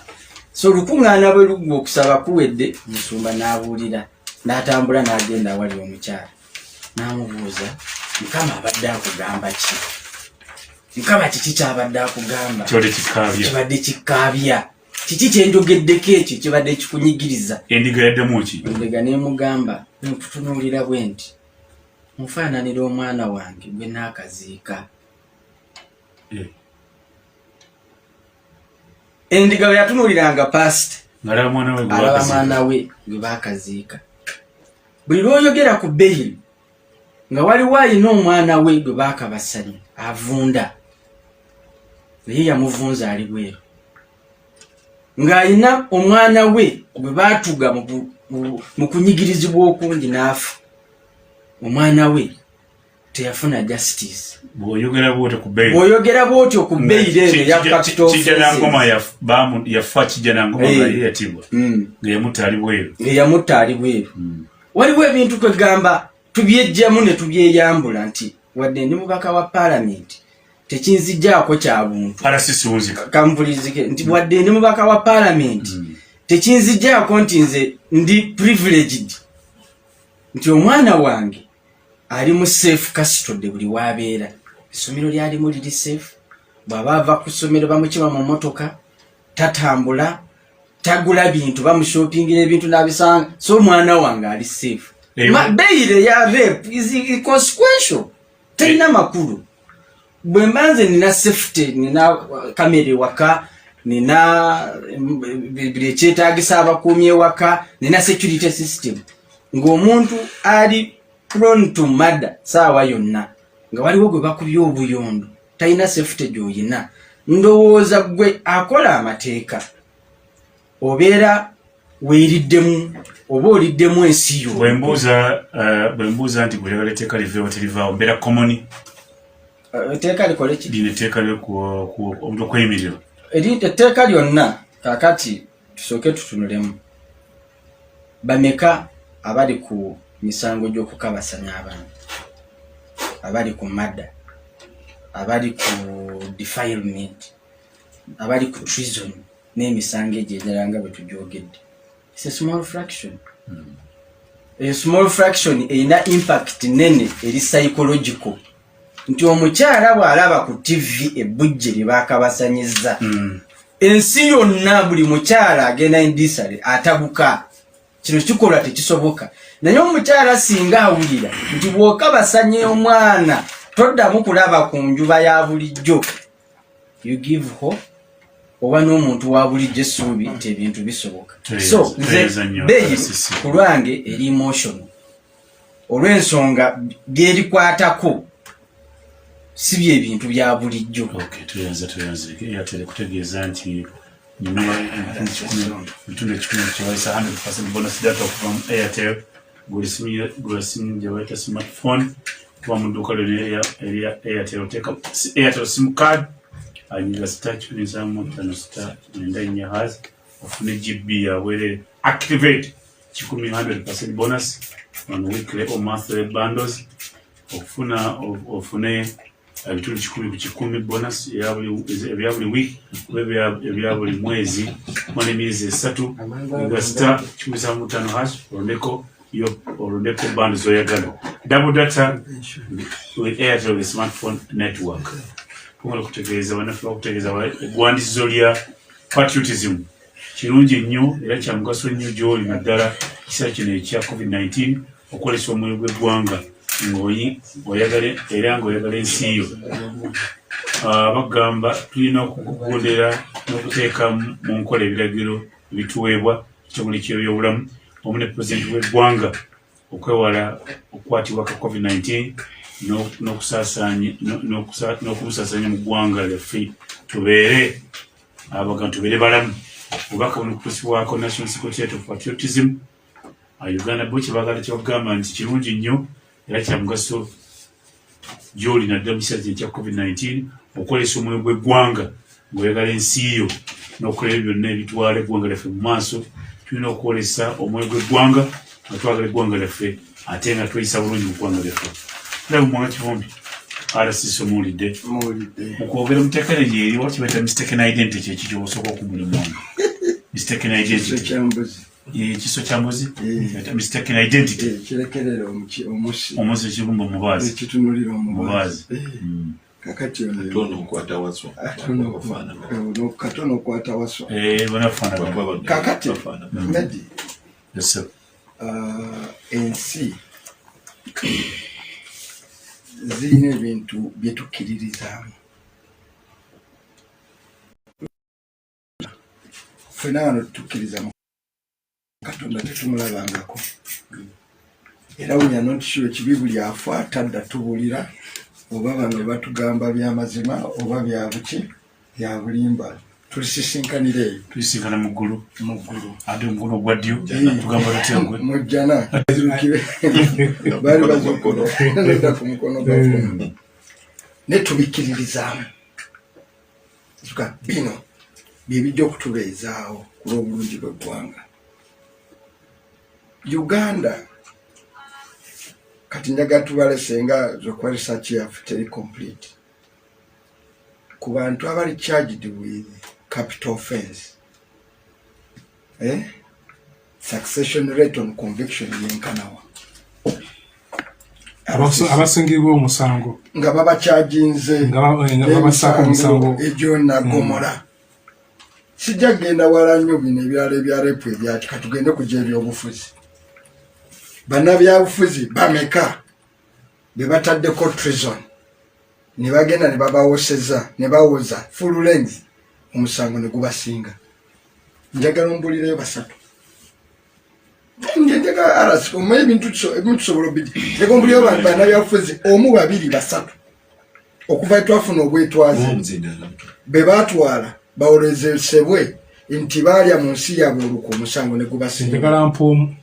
So lukuŋŋaana bwe lugwa okusaba kuwedde omusumba n'abuulira n'atambula n'agenda awali omukyala n'amubuuza Mukama abadde akugamba ki? Mukama kiki kyabadde akugamba? Kibadde kikaabya. Kiki kyenjogeddeko ekyo kibadde kikunyigiriza? Endiga yaddemu ki? Endiga n'emugamba nkutunuulira bwe nti mufaananira omwana wange gwe naakaziika. Endiga we yatunuuliranga pasita alaba mwana we gwe baakaziika. Buli lw'oyogera ku beyiri nga waliwo alina omwana we gwe baakabasanya avunda, naye yamuvunza ali bweru, ng'alina omwana we gwe baatuga mu kunyigirizibwa okungi n'afa, omwana we teyafuna justice. Bw'oyogera bw'otyo ku beyiri eno ya capital Kijjanangoma yafa Kijjanangoma nga ye yatibwa nga yamutta ali bweru. Waliwo ebintu twegamba tubyejjamu ne tubyeyambula nti wadde ndi mubaka wa paalamenti tekinzijjaako kya buntu. Kampulizike nti wadde ndi mubaka wa paalamenti tekinzijjaako nti nze ndi privileged nti omwana wange ali mu safe custody buli waabeera. Essomero lyalimu liri safe, bw'aba ava ku ssomero bamukiba mu mmotoka, tatambula, tagula bintu, bamushopingira ebintu n'abisanga, so omwana wange ali safe. Beyire ya rape is consequential. Tayina makulu. Bwe mbanze nina safety, nina kamera ewaka, nina buli ekyetaagisa abakuumi ewaka, nina security system. Ng'omuntu ali prone to murder saawa yonna, nga waliwo gwe bakubye obuyondo, tayina safety gy'oyina. Ndowooza gwe akola amateeka obeera weeriddemu oba oliddemu ensi yo. Bwembuuza nti gweyagala etteeka liveewo terivaawo mbeera common. Etteeka likole ki? Lino etteeka okweyimirira. Etteeka lyonna kaakati tusooke tutunulemu. Bameka abali ku misango gy'okukabasanya abantu, abali ku murder, abali ku defilement, abali ku treason n'emisango egyo ejala nga bwe tugyogedde. It's a small fraction. A small fraction erina impact nene eri psychological. Nti omukyala bw'alaba ku TV ebbujje lye baakabasanyizza, ensi yonna buli mukyala agenda indisale atabuka. Kino kikolwa tekisoboka. Naye omukyala singa awulira nti bw'okabasanye omwana toddamu kulaba ku njuba ya bulijjo, you give hope oba n'omuntu wa bulijjo essuubi nti ebintu bisoboka. So nze beyiri ku lwange eri emotional olw'ensonga byerikwatako si byebintu bya bulijjo. Tuyanze Airtel kutegeeza nti nyuma bitundu 10 kiwayisa 100% bonus data okuva mu Airtel. Gula simu gye bayita smartphone kuba mu dduuka lyo erya Airtel oteeka Airtel sim card anyiga *554*94 ofune GB yabwerere activate 100% bonus on weekly or monthly bundles ofune ebitundu 10 bonus ebya buli week ebya buli mwezi mwana emyezi 3 nga *155# olondeko bundles oyagala double data with Airtel smartphone network. Kumala kutegeeza banafu okutegeeza eggwandiisizo lya patriotism kirungi nnyo era kya mugaso nnyo gy'oli naddala kiseera kino ekya COVID-19 okwolesa omwoyo gw'eggwanga ng'oyagala era ng'oyagala ensi yo. Bagamba tulina okugondera n'okuteeka mu nkola ebiragiro ebituweebwa ekitongole ky'ebyobulamu omu ne pulezidenti w'eggwanga okwewala okukwatibwa ka COVID-19 n'okubusaasanya mu ggwanga lyaffe tubeere balamu. Obubaka buno kutusibwako National Secretariat of Patriotism Uganda bo kyebagala kyebagamba nti kirungi nnyo era kya mugaso gy'oli naddala mu kiseera kya COVID-19 okwolesa omwoyo gw'eggwanga ng'oyagala ensi yo n'okukola ebyo byonna ebitwala eggwanga lyaffe mu maaso. Tulina okwolesa omwoyo gw'eggwanga nga twagala eggwanga lyaffe ate nga tweyisa bulungi mu ggwanga lyaffe. Ndaba Mwanga Kivumbi RCC muwulidde mu kwogera mu tteeka lye eri waki bayita mistaken identity ekyo ky'osooka okumulimu mistaken identity Kiso kya muzi mistaken identity kirekerera omusi kibumba mubazi kitunulira omubazi kakati tono kwata waso katono kwata waso banafana kakati medi yes ensi zine bintu byetukiririzamu fenano tukirizamu Katonda tetumulabangako era unya nontisho kibibuli afa tadda tubulira oba bano batugamba byamazima oba byabuki ya bulimba tulisinkana mugulu ate mukono gwa ddyo tugamba tutengwe mujjana azirukire bali bazokono nenda ku mukono gwa ne tubikiririzaamu tuka bino bibijja okutubeezaawo ku lw'obulungi bw'eggwanga Uganda kati njaga tubale senga zokwa research yaffe teri complete ku bantu abali charged with capital offense succession rate on conviction yenkanawa abasingirwa omusango nga baba charginze nga babasaka omusango ejo na gomora sijja genda wala nnyo bino ebyalo ebya repu ebyaki katugende kujja ebyobufuzi bannabyabufuzi bameka be bataddeko treason ne bagenda ne babawoseza ne bawoza full length omusango ne gubasinga njagala ombulireyo basatu njagala aras omumanyi ebintu tusobola obidi njagala ombulireyo bannabyabufuzi omu babiri basatu okuva twafuna obwetwaze be batwala bawolezesebwe nti baalya mu nsi yabwe oluku omusango ne gubasinga njagala mpumu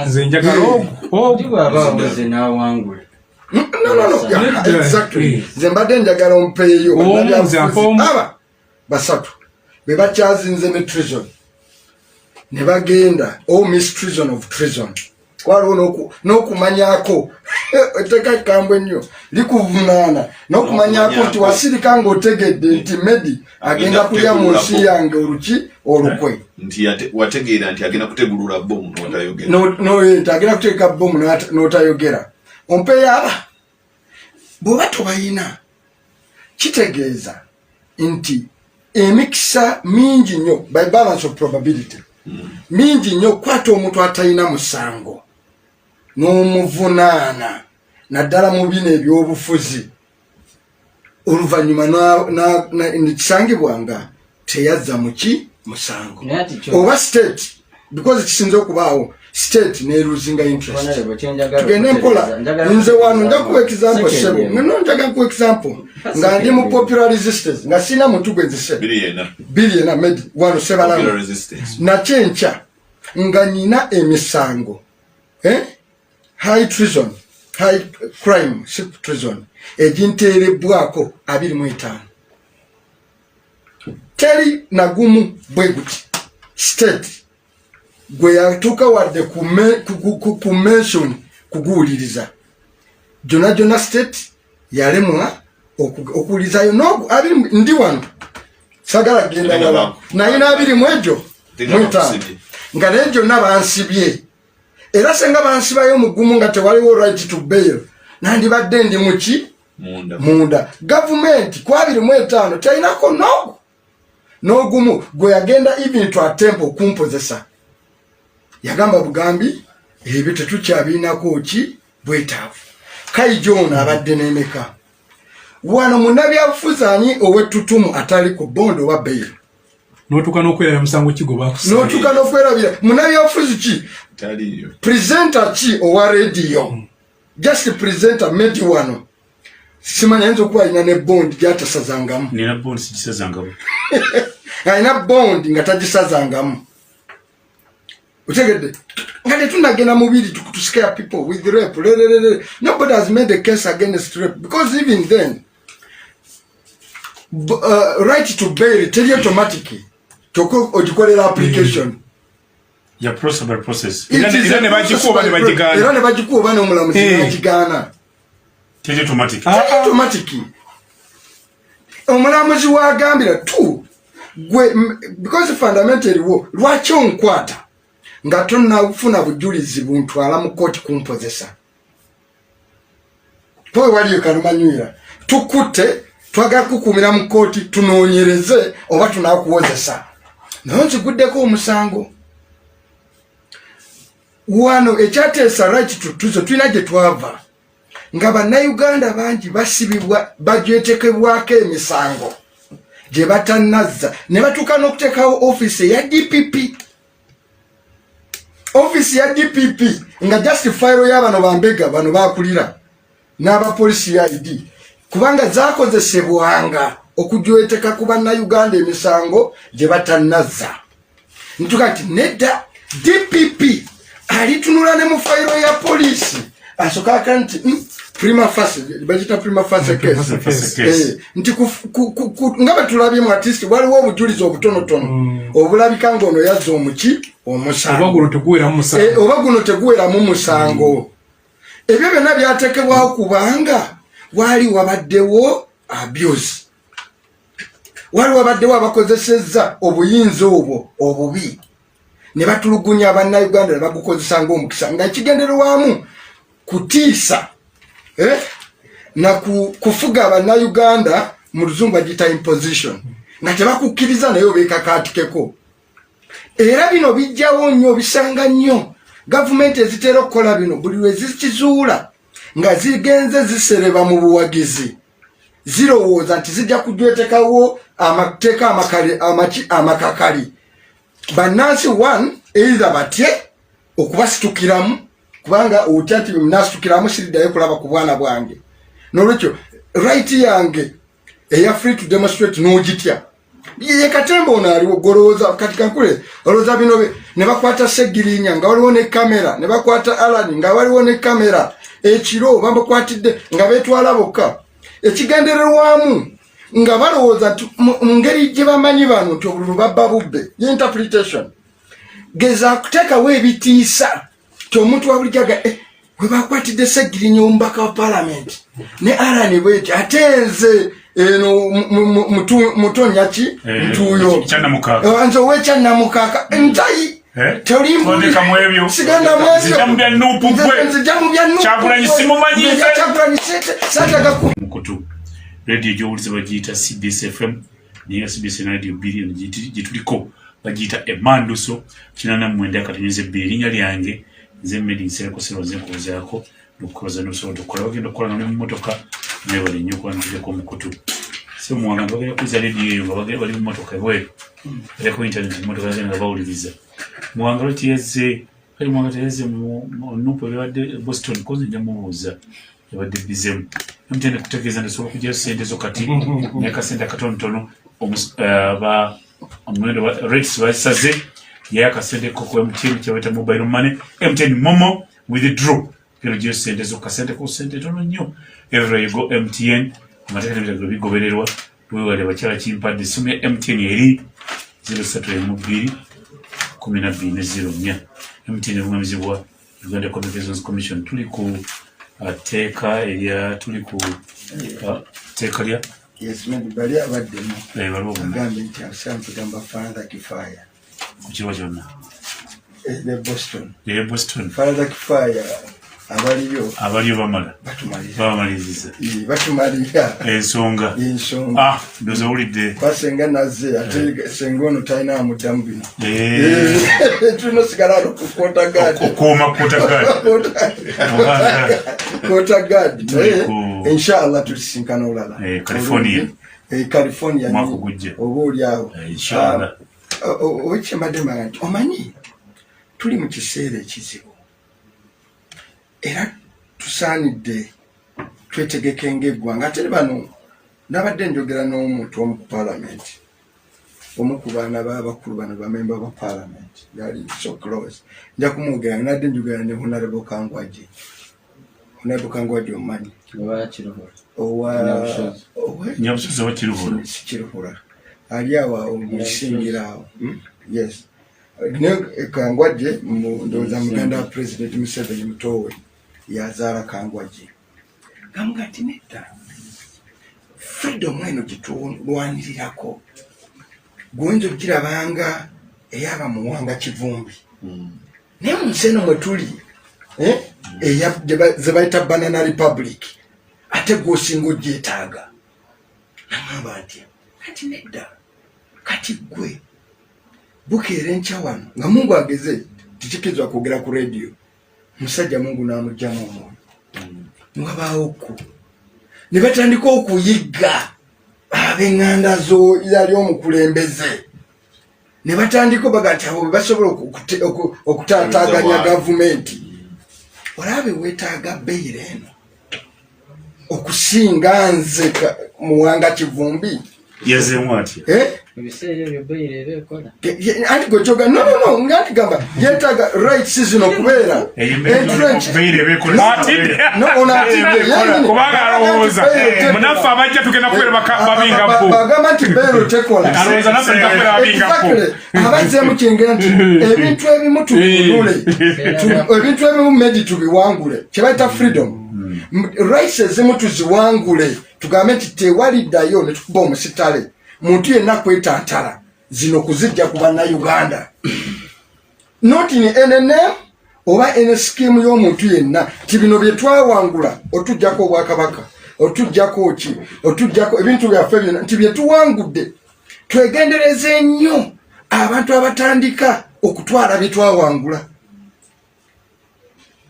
nze njagala abawoze n'awangula no exactly nze mbadde njagala ompeeyo aba basatu be bakyazinze ne treason ne bagenda miss treason of treason waliwo n'okumanyako etteeka kikambwe nnyo likuvunaana n'okumanyako nti wasirika ng'otegedde nti medi agenda kulya mu nsi yange oluki olukwe nti wategeera nti agenda kutegulula bomu n'otayogera nti agenda kuteeka bomu n'otayogera ompeeyo aba bw'oba tobayina kitegeeza nti emikisa mingi nnyo by balance of probability mingi nnyo kwata omuntu atalina musango n'omuvunaana naddala mu bino ebyobufuzi oluvannyuma nekisangibwanga teyazza muki musango oba state because kisinze okubaawo state neruzinga interest tugende mpola nze wano nja kuwa example sebo nno njaga kuwa example nga ndi mu popular resistance nga sina muntu gwenzise biliena medi wano sebalama nakyenkya nga nyina emisango high treason high crime ship treason eginteerebbwako 25 teri nagumu bwe guti state gwe yatuuka wadde ku mention kuguwuliriza jona state yalemwa okuwulirizayo ndi wano sagala genda wala naye n'abiri mu egyo mwetaano nga naye gyonna bansibye era senga bansibayo mugumu nga tewaliwo right to bail nandibadde ndi muki munda gavumenti ku 25 terinako n'ogumu gwe yagenda even to attempt okumpozesa yagamba bugambi ebyo tetukyabiinako ki bwetaavu kaijoona abadde n'emeka wano munnabyabufuzi ani ow'ettutumu atali ku bondi oba bail n'otuuka n'okwerabira musango ki gwe bakusa n'otuuka n'okwerabira munnabyabufuzi ki presenter ki owa radio just presenter medi wano simanya ayinza okuba alina ne bondi gyatasazangamu nina bondi sigisazangamu alina bondi nga tagisazangamu utegedde nga tetunagenda mubiri to scare people with rape nobody has made a case against rape because even then right to bail teri automatic toko ogikolera application ya process era ne bagikuba n'omulamuzi n'akigaana teri automatic omulamuzi wagambira tu gwe because fundamentally lwaki onkwata nga tonnafuna bujulizi buntwala mu kooti kumpozesa poe waliyo kalumanywira tukutte twagala kukuumira mu kooti tunoonyereze oba tunakuwozesa naye nziguddeko omusango wano ekyateesa right tutuzo tulina gye twava nga bannayuganda bangi basibibwa bagyetekebwako emisango gye batannazza ne batuuka n'okuteekawo ofiisi eya DPP ofiisi ya DPP nga justifyro y'abano bambega bano bakulira n'abapolisi ya ID kubanga zakozesebwanga okujweteka ku bannayuganda emisango gye batannazza ntuka nti nedda DPP alitunula ne mu fayiro ya polisi asokaka nti prima facie bajita prima facie case nti nga batulabye mu artist waliwo obujulizi obutonotono obulabika ngono yazza omuki omusango oba guno teguweramu musango ebyo byonna byatekebwawo kubanga wali wabaddewo abuse wali wabaddewo abakozesezza obuyinza obwo obubi ne batulugunya bannayuganda ne bagukozesa ng'omukisa nga kigendererwamu kutiisa na kufuga abannayuganda mu luzungu bagiyita imposition nga tebakukkiriza naye obeekakaatikeko era bino bijjawo nnyo bisanga nnyo gavumenti ezitera okukola bino buli lwe zikizuula nga zigenze zisereba mu buwagizi zirowooza nti zijja kujwetekawo amateeka amakakali bannansi one either batye okubasitukiramu kubanga otya nti mnasitukiramu siriddayo kulaba ku bwana bwange n'olwekyo right yange eya free to demonstrate n'ogitya ye katemba ono aliwo golowooza kati kankule olowooza bino ne bakwata Segirinya nga waliwo ne kamera ne bakwata Alani nga waliwo ne kamera ekiro bamukwatidde nga beetwala bokka ekigendererwamu nga balowooza mu ngeri gye bamanyi bano nti obululu babba bubbe interpretation geza kuteekawo ebitiisa ti omuntu wabulijjaga we bakwatidde Segirinya omubaka wa palamenti ne Alani bweti ate nze eno mutonyaki ntuyo nze owekyannamukaaka ntayi siganda mukutu radio gyowuliza bagiyita CBS FM niyo CBS radio billion gituliko bagiyita emanduso 89.2 erinnya lyange nze Medin Sereko Seroze nkuzaako nokukoza nosobola okukola bagenda okukola ne mu motoka naye bali nnyo kubantuliko mukutu so muwanga bagenda kuza radio eyo nga bagenda bali mu motoka ebweru era ku internet motoka bagenda bawuliriza muwanga lwekiyeze kali muwanga teyeze mu nupo ebadde Boston kozi nja mubuuza yabadde bizemu mtende kutegeeza nsobola kujja sente zo kati n'akasente akatonotono omuwendo wa rates basaze yakasente ko MTN kyaweta mobile money MTN Momo withdraw kero gye sente zo kasente ko sente tono nnyo every you go MTN amateeka n'ebiragiro bigobererwa weewale bakyala kimpadde essimu ya MTN eri 0312 1204 MTN erungamizibwa Uganda Communications Commission tuli ku teeka erya tuli ku teeka lya yes maybe bali abaddemu baliwo agambe nti asampugamba Father Kifaya ku kiwa kyonna Boston Father Kifaya abaliyo bamala batumalira ensonga ndoza owulidde basenga nazze ate senga ono talina amuddamu bino tunosigala okuuma kotagadi inshallah tulisinkana olala California mwaka gujja oba oliawo inshallah owekyembadde mbaga nti omanyi tuli mu kiseera ekizibu era tusaanidde twetegeke ng'eggwanga ate bano nabadde njogera n'omuntu omu ku paalamenti omu ku baana b'abakulu bano bamemba ba paalamenti yali so close nja kumwogera nadde njogera ne Honorable Kangwaji omumanyi nyabusozi owa Kiruhura ali awo omusingira awo yes Kangwaji ndowooza muganda wa President Museveni mutowe yazaala Kangwaji gamuga nti nedda freedom eno gyetulwanirirako gwenzo kirabanga eyaba muwanga kivumbi ne museno mwetuli zebaita Banana Republic ate gosingo jetaga nangamba ati kati nedda kati gwe bukere nchawano nga Mungu ageze tichikizwa kugera ku radio musajja Mungu namujjamu omwoyo mwabaoko ne batandika okuyiga ab'enganda zo yali omukulembeze ne batandika bagati abo basobola okutataganya gavumenti olabe wetaaga beyire eno okusinga nze muwanga kivumbi yazemwati ebiseera ebyo beyire bekola anti gojoga no ngati gamba yetaga right season okubeera beyire bekola no ona kubanga alowooza munafu abajja tugenda kubeera babinga bo bagamba nti beyiro tekola alowooza nafe tutakubeera babinga bo abazzemu kyengera nti ebintu ebimu tubitunule ebintu ebimu medi tubiwangule kyebayita freedom rights ezimu tuziwangule tugambe nti tewaliddayo ne tukuba omusitale muntu yenna kwetantala zino kuzijja ku bannayuganda not in NNM oba ene scheme y'omuntu yenna ti bino bye twawangula otujjako obwakabaka otujjako ki otujjako ebintu byaffe byonna nti bye tuwangudde twegendereze nnyo abantu abatandika okutwala bye twawangula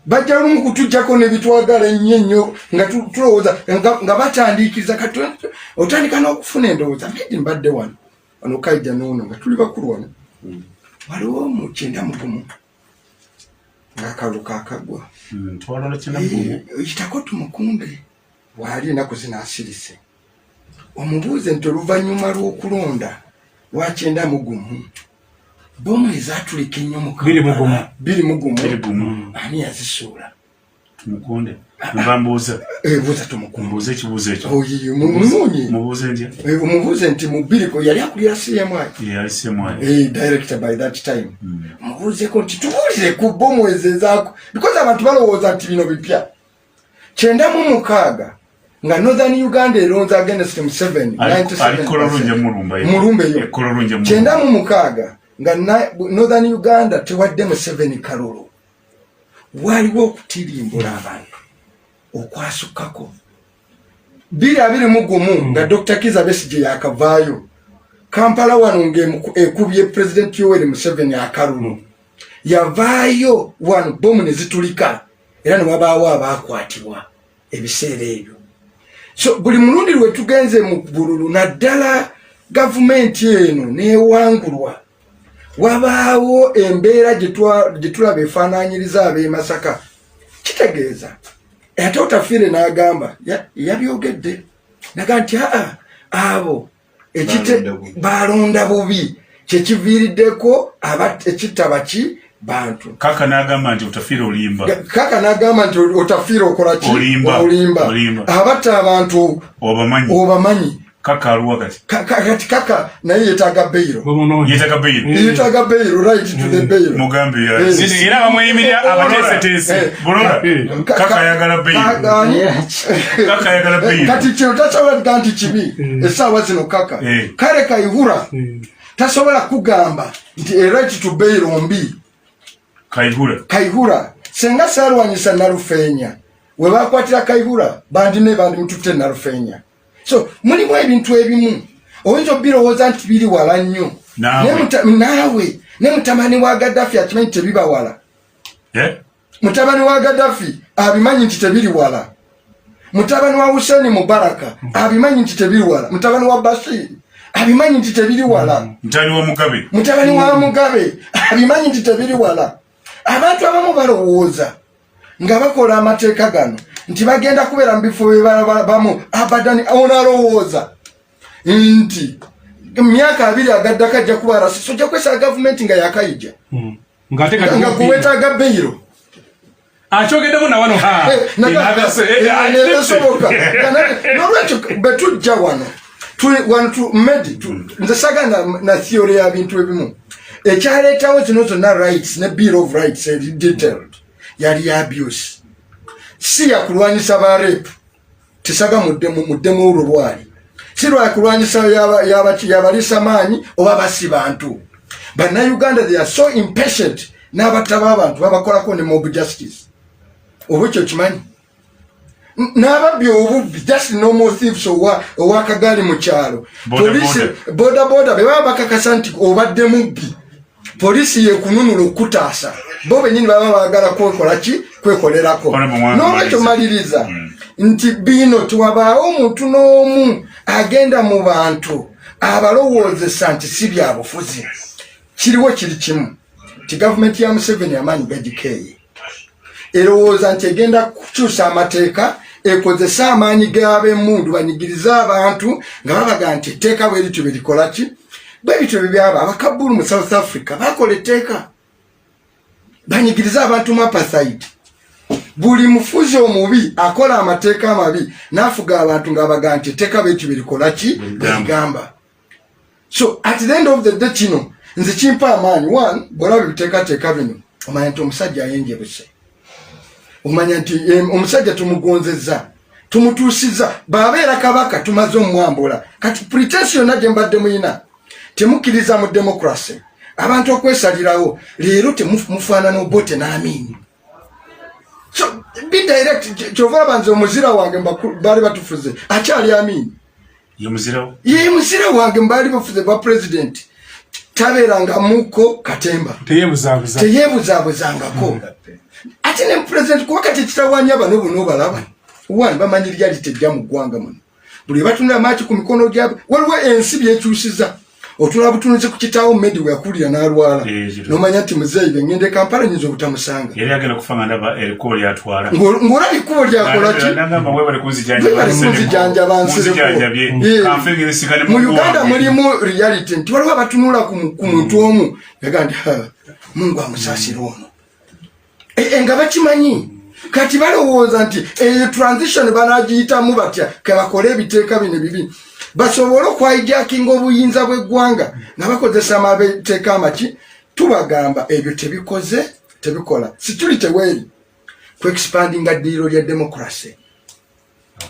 bajja lumu kutujjako nebitwagala ennyo nga tulowooza nga batandiikiriza kati otandika n'okufuna endowooza medi mbadde wano kaija noono nga tuli bakulu wano waliwo mu 91 ng'akalulu kaakagwa kitako tumukumbe bw'ali ennaku zinaasirise omubuuze nti oluvannyuma lw'okulonda lwa 91 bomu ezatulika ennyo mu biri mugumu ani yazisuula tumukunde mbambuuza buuza tumukumbuuza ekibuuzo ekyo mumunyi mubuuze ntya omubuuze nti mu biriko yali akulira CMI director by that time mubuuzeko nti tubuulire ku bomu ezo ezaako because abantu balowooza nti bino bipya 96 nga Northern Uganda eronza against Museveni 97 mulumbe yo 96 nga Northern Uganda tewadde Museveni kalulu waliwo okutirimbula abantu okwasukkako 2021 nga Dr. Kizza Besigye yakavaayo Kampala wano ng'ekubye President Yoweri Museveni akalulu yavaayo wano bomu ne zitulika era ne wabaawo abaakwatibwa ebiseera ebyo so buli mulundi lwe tugenze mu bululu naddala gavumenti eno neewangulwa wabaawo embeera gye tulaba efaanaanyiriza ab'e Masaka kitegeeza ate Otafiire n'agamba yabyogedde naga nti abo balonda bubi kyekiviiriddeko ekitaba ki bantu kaka n'agamba nti Otafiire olimba okola ki olimba abatta abantu obamanyi kaka aluwa kati kaka naye yetaaga beyiro right to the beyiro mugambi era bamweyimirira abateeseteese bulola kaka ayagala beyiro kati kino tasobola nti kibi essaawa zino kaka kale Kayihura tasobola kugamba nti right to beyiro mbi Kayihura senga saalwanyisa Nalufeenya we bakwatira Kayihura bandi mututte Nalufeenya so mulimu ebintu ebimu oyinza obirowooza nti biri wala nnyo naawe ne mutabani wa Gaddafi akimanyi tebiba wala mutabani wa Gaddafi abimanyi nti tebiri wala mutabani wa Hussein Mubaraka abimanyi nti tebiri wala mutabani wa Bashir abimanyi nti tebiri wala mutabani wa Mugabe abimanyi nti tebiri wala abantu abamu balowooza nga bakola amateeka gano nti bagenda kubeera mu bifo bamu abadani onalowooza nti myaka 2 agadde kajja kuba rasiso ojja kwesala gavumenti nga yakayija nga kuwetaaga beyiro akyogeddemu na wano esoboka nolwekyo betujja wano nze sagana na theory ya bintu ebimu ekyaleetawo zino zonna rights ne bill of rights detailed yali abuse si yakulwanyisa ba rape tisaga muddemu olwo lwali sirwa kulwanyisa yabalisa maanyi oba basi bantu. Bannayuganda they are so impatient n'abataba abantu babakolako ne mob justice. Obukyo kimanyi n'ababbi obubbi just normal thieves owakagali mu kyalo polisi boda beba bakakasa nti obadde mubbi polisi yekununula okutaasa bo benyini baba bagala kwekolerako n'olwekyo maliriza nti bino tuwabaawo omuntu n'omu agenda mu bantu abalowoozesa nti si bya bufuzi. Kiriwo kiri kimu ti gavumenti ya Museveni amaanyi gagikeeye erowooza nti egenda kukyusa amateeka ekozesa amaanyi g'ab'emmundu banyigiriza abantu nga babaga nti etteeka bwe lityo berikola ki bwe bityo byaba abakabbulu mu South Africa bakola etteeka banyigiriza abantu mu apartheid. Buli mufuzi omubi akola amateeka amabi n'afuga abantu ng'abaga nti etteeka bwe lityo berikola ki begamba. So at the end of the day kino nze kimpa amaanyi one bw'olaba ebiteekateeka bino omanya nti omusajja ayenjebuse. Omanya nti omusajja tumugonzezza tumutuusiza baabeera kabaka tumaze omwambula kati pretension na mbadde muyina temukkiriza mu democracy abantu okwesalirawo leero temufaanana obote n'amiini. So be direct kyova banze omuzira wange baali batufuze akyali amiini ye muzira wange mbaali bafuze ba president tabeeranga muko katemba teyebuzaabuzangako ate ne president kuba kati kitawanya bano bono balaba wani bamanyi lyali tejja mu ggwanga muno buli batunula maaki ku mikono gyabwe waliwo ensi byekyusiza otulaba butunuze ku kitaawo Medi we yakulira n'alwala n'omanya nti muzeeyi bengende Kampala nyinza obutamusanga yali agenda kufanga ndaba erikubo lyatwala ng'olaba ekkubo lyakola ki mu Uganda mulimu reality nti waliwo abatunula ku muntu omu yaga nti Mungu amusaasira ono nga bakimanyi kati balowooza nti eyo transition banagiyitamu batya kebakole ebiteeka bino bibi basobole okwaijakinga obuyinza bw'eggwanga nga bakozesa amateeka amaki. Tubagamba ebyo tebikola security weeri ku expandinga ddiiro lya democracy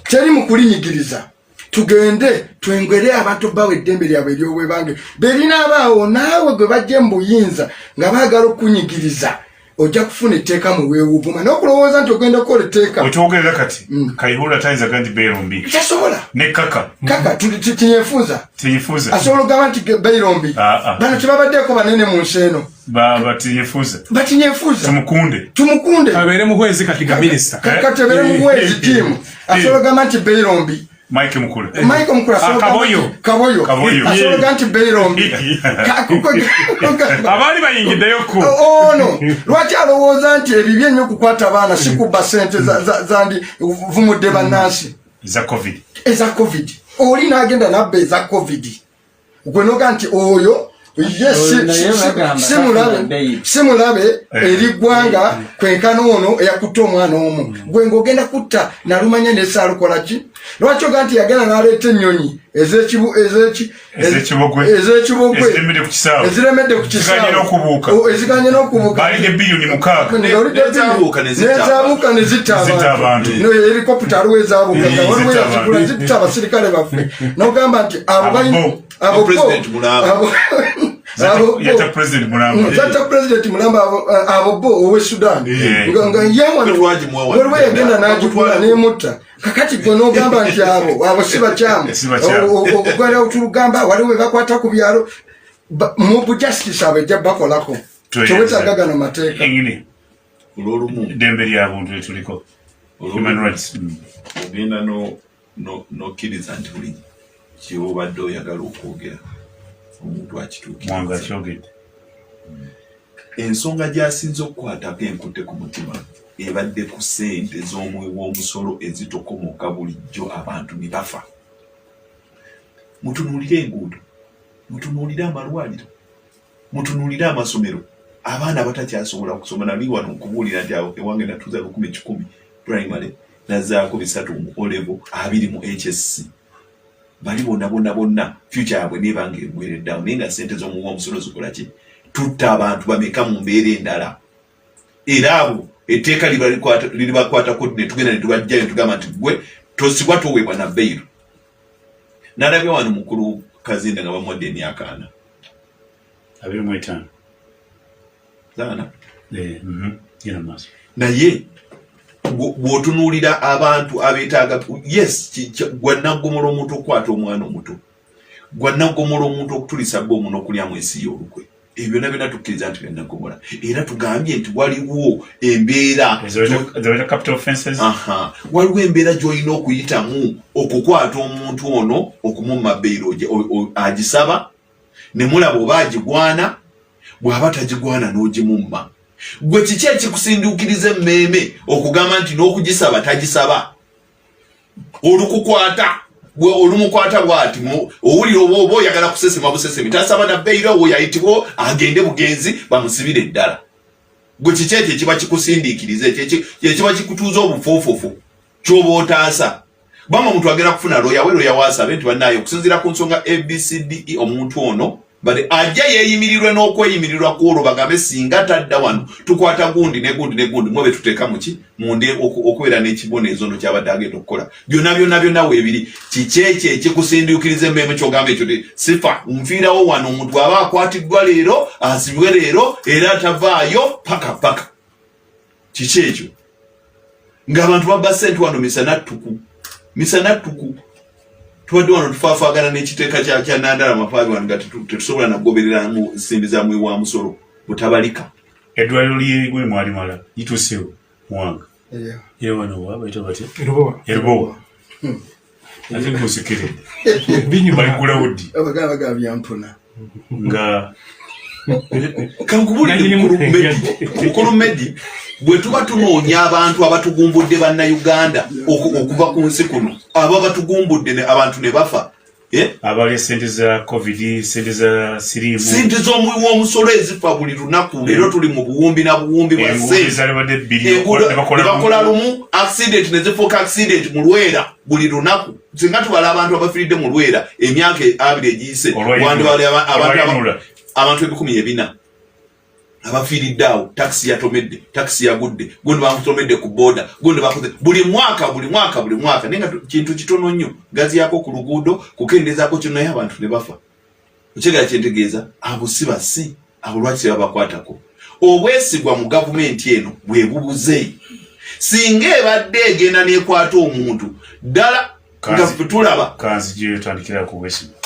teri mu kulinyigiriza. Tugende twengere abantu bawe eddembe lyabwe ery'obwebange berina abaawo naawe gwe bajje mu buyinza nga baagala okunyigiriza ojja kufuna etteeka mu weewuuguma n'okulowooza nti ogenda kukola etteeka okyogerera kati Kayihura tayinza gandi Beirombi tasobola ne kaka tinyefuuza asobola ogamba nti Beirombi bano tebabaddeeko banene mu nsi eno batinyefuuza tumukunde abeere muhwezi kati ga minisita kati abeere muhwezi tiimu asobola ogamba nti Beirombi Mike Mukulu Kaboyo asobola nti Beirombi abaali bayingiddeyo ku ono lwaki alowooza nti ebibye ennyo okukwata abaana si kubba ssente zandi vumudde bannansi eza covid oli n'agenda nabba eza covid gwe noga nti oyo simulabe eri ggwanga kwenkana ono eyakutta omwana omu gwe ng'ogenda kutta nalumanya nesaalukola ki lwaki oga nti yagenda n'aleeta ennyonyi ez'ekibogwe eziremedde ku kisaawe eziganye n'okubuuka nezaabuuka ne zitta abantu helikopita aliwo ezaabuuka waliwo yazigula zitta abasirikale baffe n'ogamba nti yata president mulamba abo bo owe Sudan nga yawano waliwo yagenda n'agikula n'emutta kakati gwe n'ogamba nti abo si bakyamu ogwala otulugamba waliwo bakwata ku byalo mu justice abajja bakolako tewetaaga gano mateeka dembe lyabuntu etuliko human rights ogenda nokkiriza nti buli kyobadde oyagala okwogera omuntu akituukiriza ensonga gy'asinze okukwatako enkutte ku mutima ebadde ku ssente z'omusolo ezitokomoka bulijjo abantu ne bafa. Mutunuulire enguudo, mutunuulire amalwaliro, mutunuulire amasomero, abaana batakyasobola kusoma. Nali wano okubuulira nti ewange natuuza 10 primary nazaako 3 mu O-level 2 mu HSC. Bali bonna future yaabwe nebanga egwereddawo naye nga ssente z'omuwa omusolo zikola ki? Tutta abantu bameka mu mbeera endala. Era abo etteeka liribakwatako ne tugenda ne tubajjayo ne tugamba nti gwe tosibwa toweebwa na bbeiro. nalabye wano mukulu Kazinda nga bamuwadde emyaka 4 25 zaana maso naye bw'otunuulira abantu abeetaaga yes gwannagomola omuntu okukwata omwana omuto gwannagomola omuntu okutulisa bbomu n'okulyamu ensi y'olukwe ebyo byonna tukkiriza nti byannagomola era tugambye nti waliwo embeera waliwo embeera gy'olina okuyitamu okukwata omuntu ono okumumma bbeiro agisaba ne mulaba oba agigwana bw'aba tagigwana n'ogimumma gwe kiki ekikusinduukiriza emmeeme okugamba nti n'okugisaba tagisaba olukukwata gwe olumukwata bw'ati owulira oba oyagala kusesema busesemi tasaba na bbeiro owo yayitibwa agende bugenzi bamusibire eddala gwe kiki ekyo ekiba kikusindiikiriza ekiba kikutuuza obufoofofu ky'oba otaasa bama omuntu agenda kufuna looya we looya waasabe nti bannaayo okusinziira ku nsonga ABCDE omuntu ono bali ajja yeeyimirirwe n'okweyimirirwa kwolwo bagambe singa tadda wano tukwata gundi ne gundi ne gundi mwe betuteeka muki munde okubeera n'ekiboneezo no kyabadde agenda okukola byonna weebiri kiki ekyo ekikusindiikiriza emmeeme kyogamba ekyo sifa nfiirawo wano omuntu aba akwatiddwa leero asibwe leero era atavaayo paka kiki ekyo ng'abantu babba ssente wano misana ttuku tubadde wano tufaafaagana n'ekiteeka kya Nandala Mafaabi wano nga tetusobola nagoberera mu nsimbi za mwi wa musolo butabalika eddwaliro lyegwe mwali mala lituuseewo muwanga ye wano wa bayita batya erubowa ate ngusikiridde baligulawo ddi abagaba byampuna nga kankubulire mukulu Medi bwe tuba tunoonya abantu abatugumbudde bannayuganda okuva ku nsi kuno aba batugumbudde abantu ne bafa abalya sente za covid sente za siriimu sente z'omuwi w'omusolo ezifa buli lunaku leero tuli mu buwumbi na buwumbi bwa ne bakola lumu accident ne zifuuka accident mu Lwera buli lunaku singa tubala abantu abafiiridde mu Lwera emyaka 2 egiyise abantu 400 abafiiridde awo taxi yatomedde taxi yagudde gundi bamutomedde ku boda gundi bakoze buli mwaka nenga kintu kitono nnyo gazi yako ku luguudo kukendezaako kino naye abantu ne bafa ekigala kyentegeeza abo si basi abo lwaki babakwatako obwesigwa mu gavumenti eno bwe bubuze singa ebadde egenda n'ekwata omuntu ddala nga tulaba kanzi gye yotandikira ku bwesigwa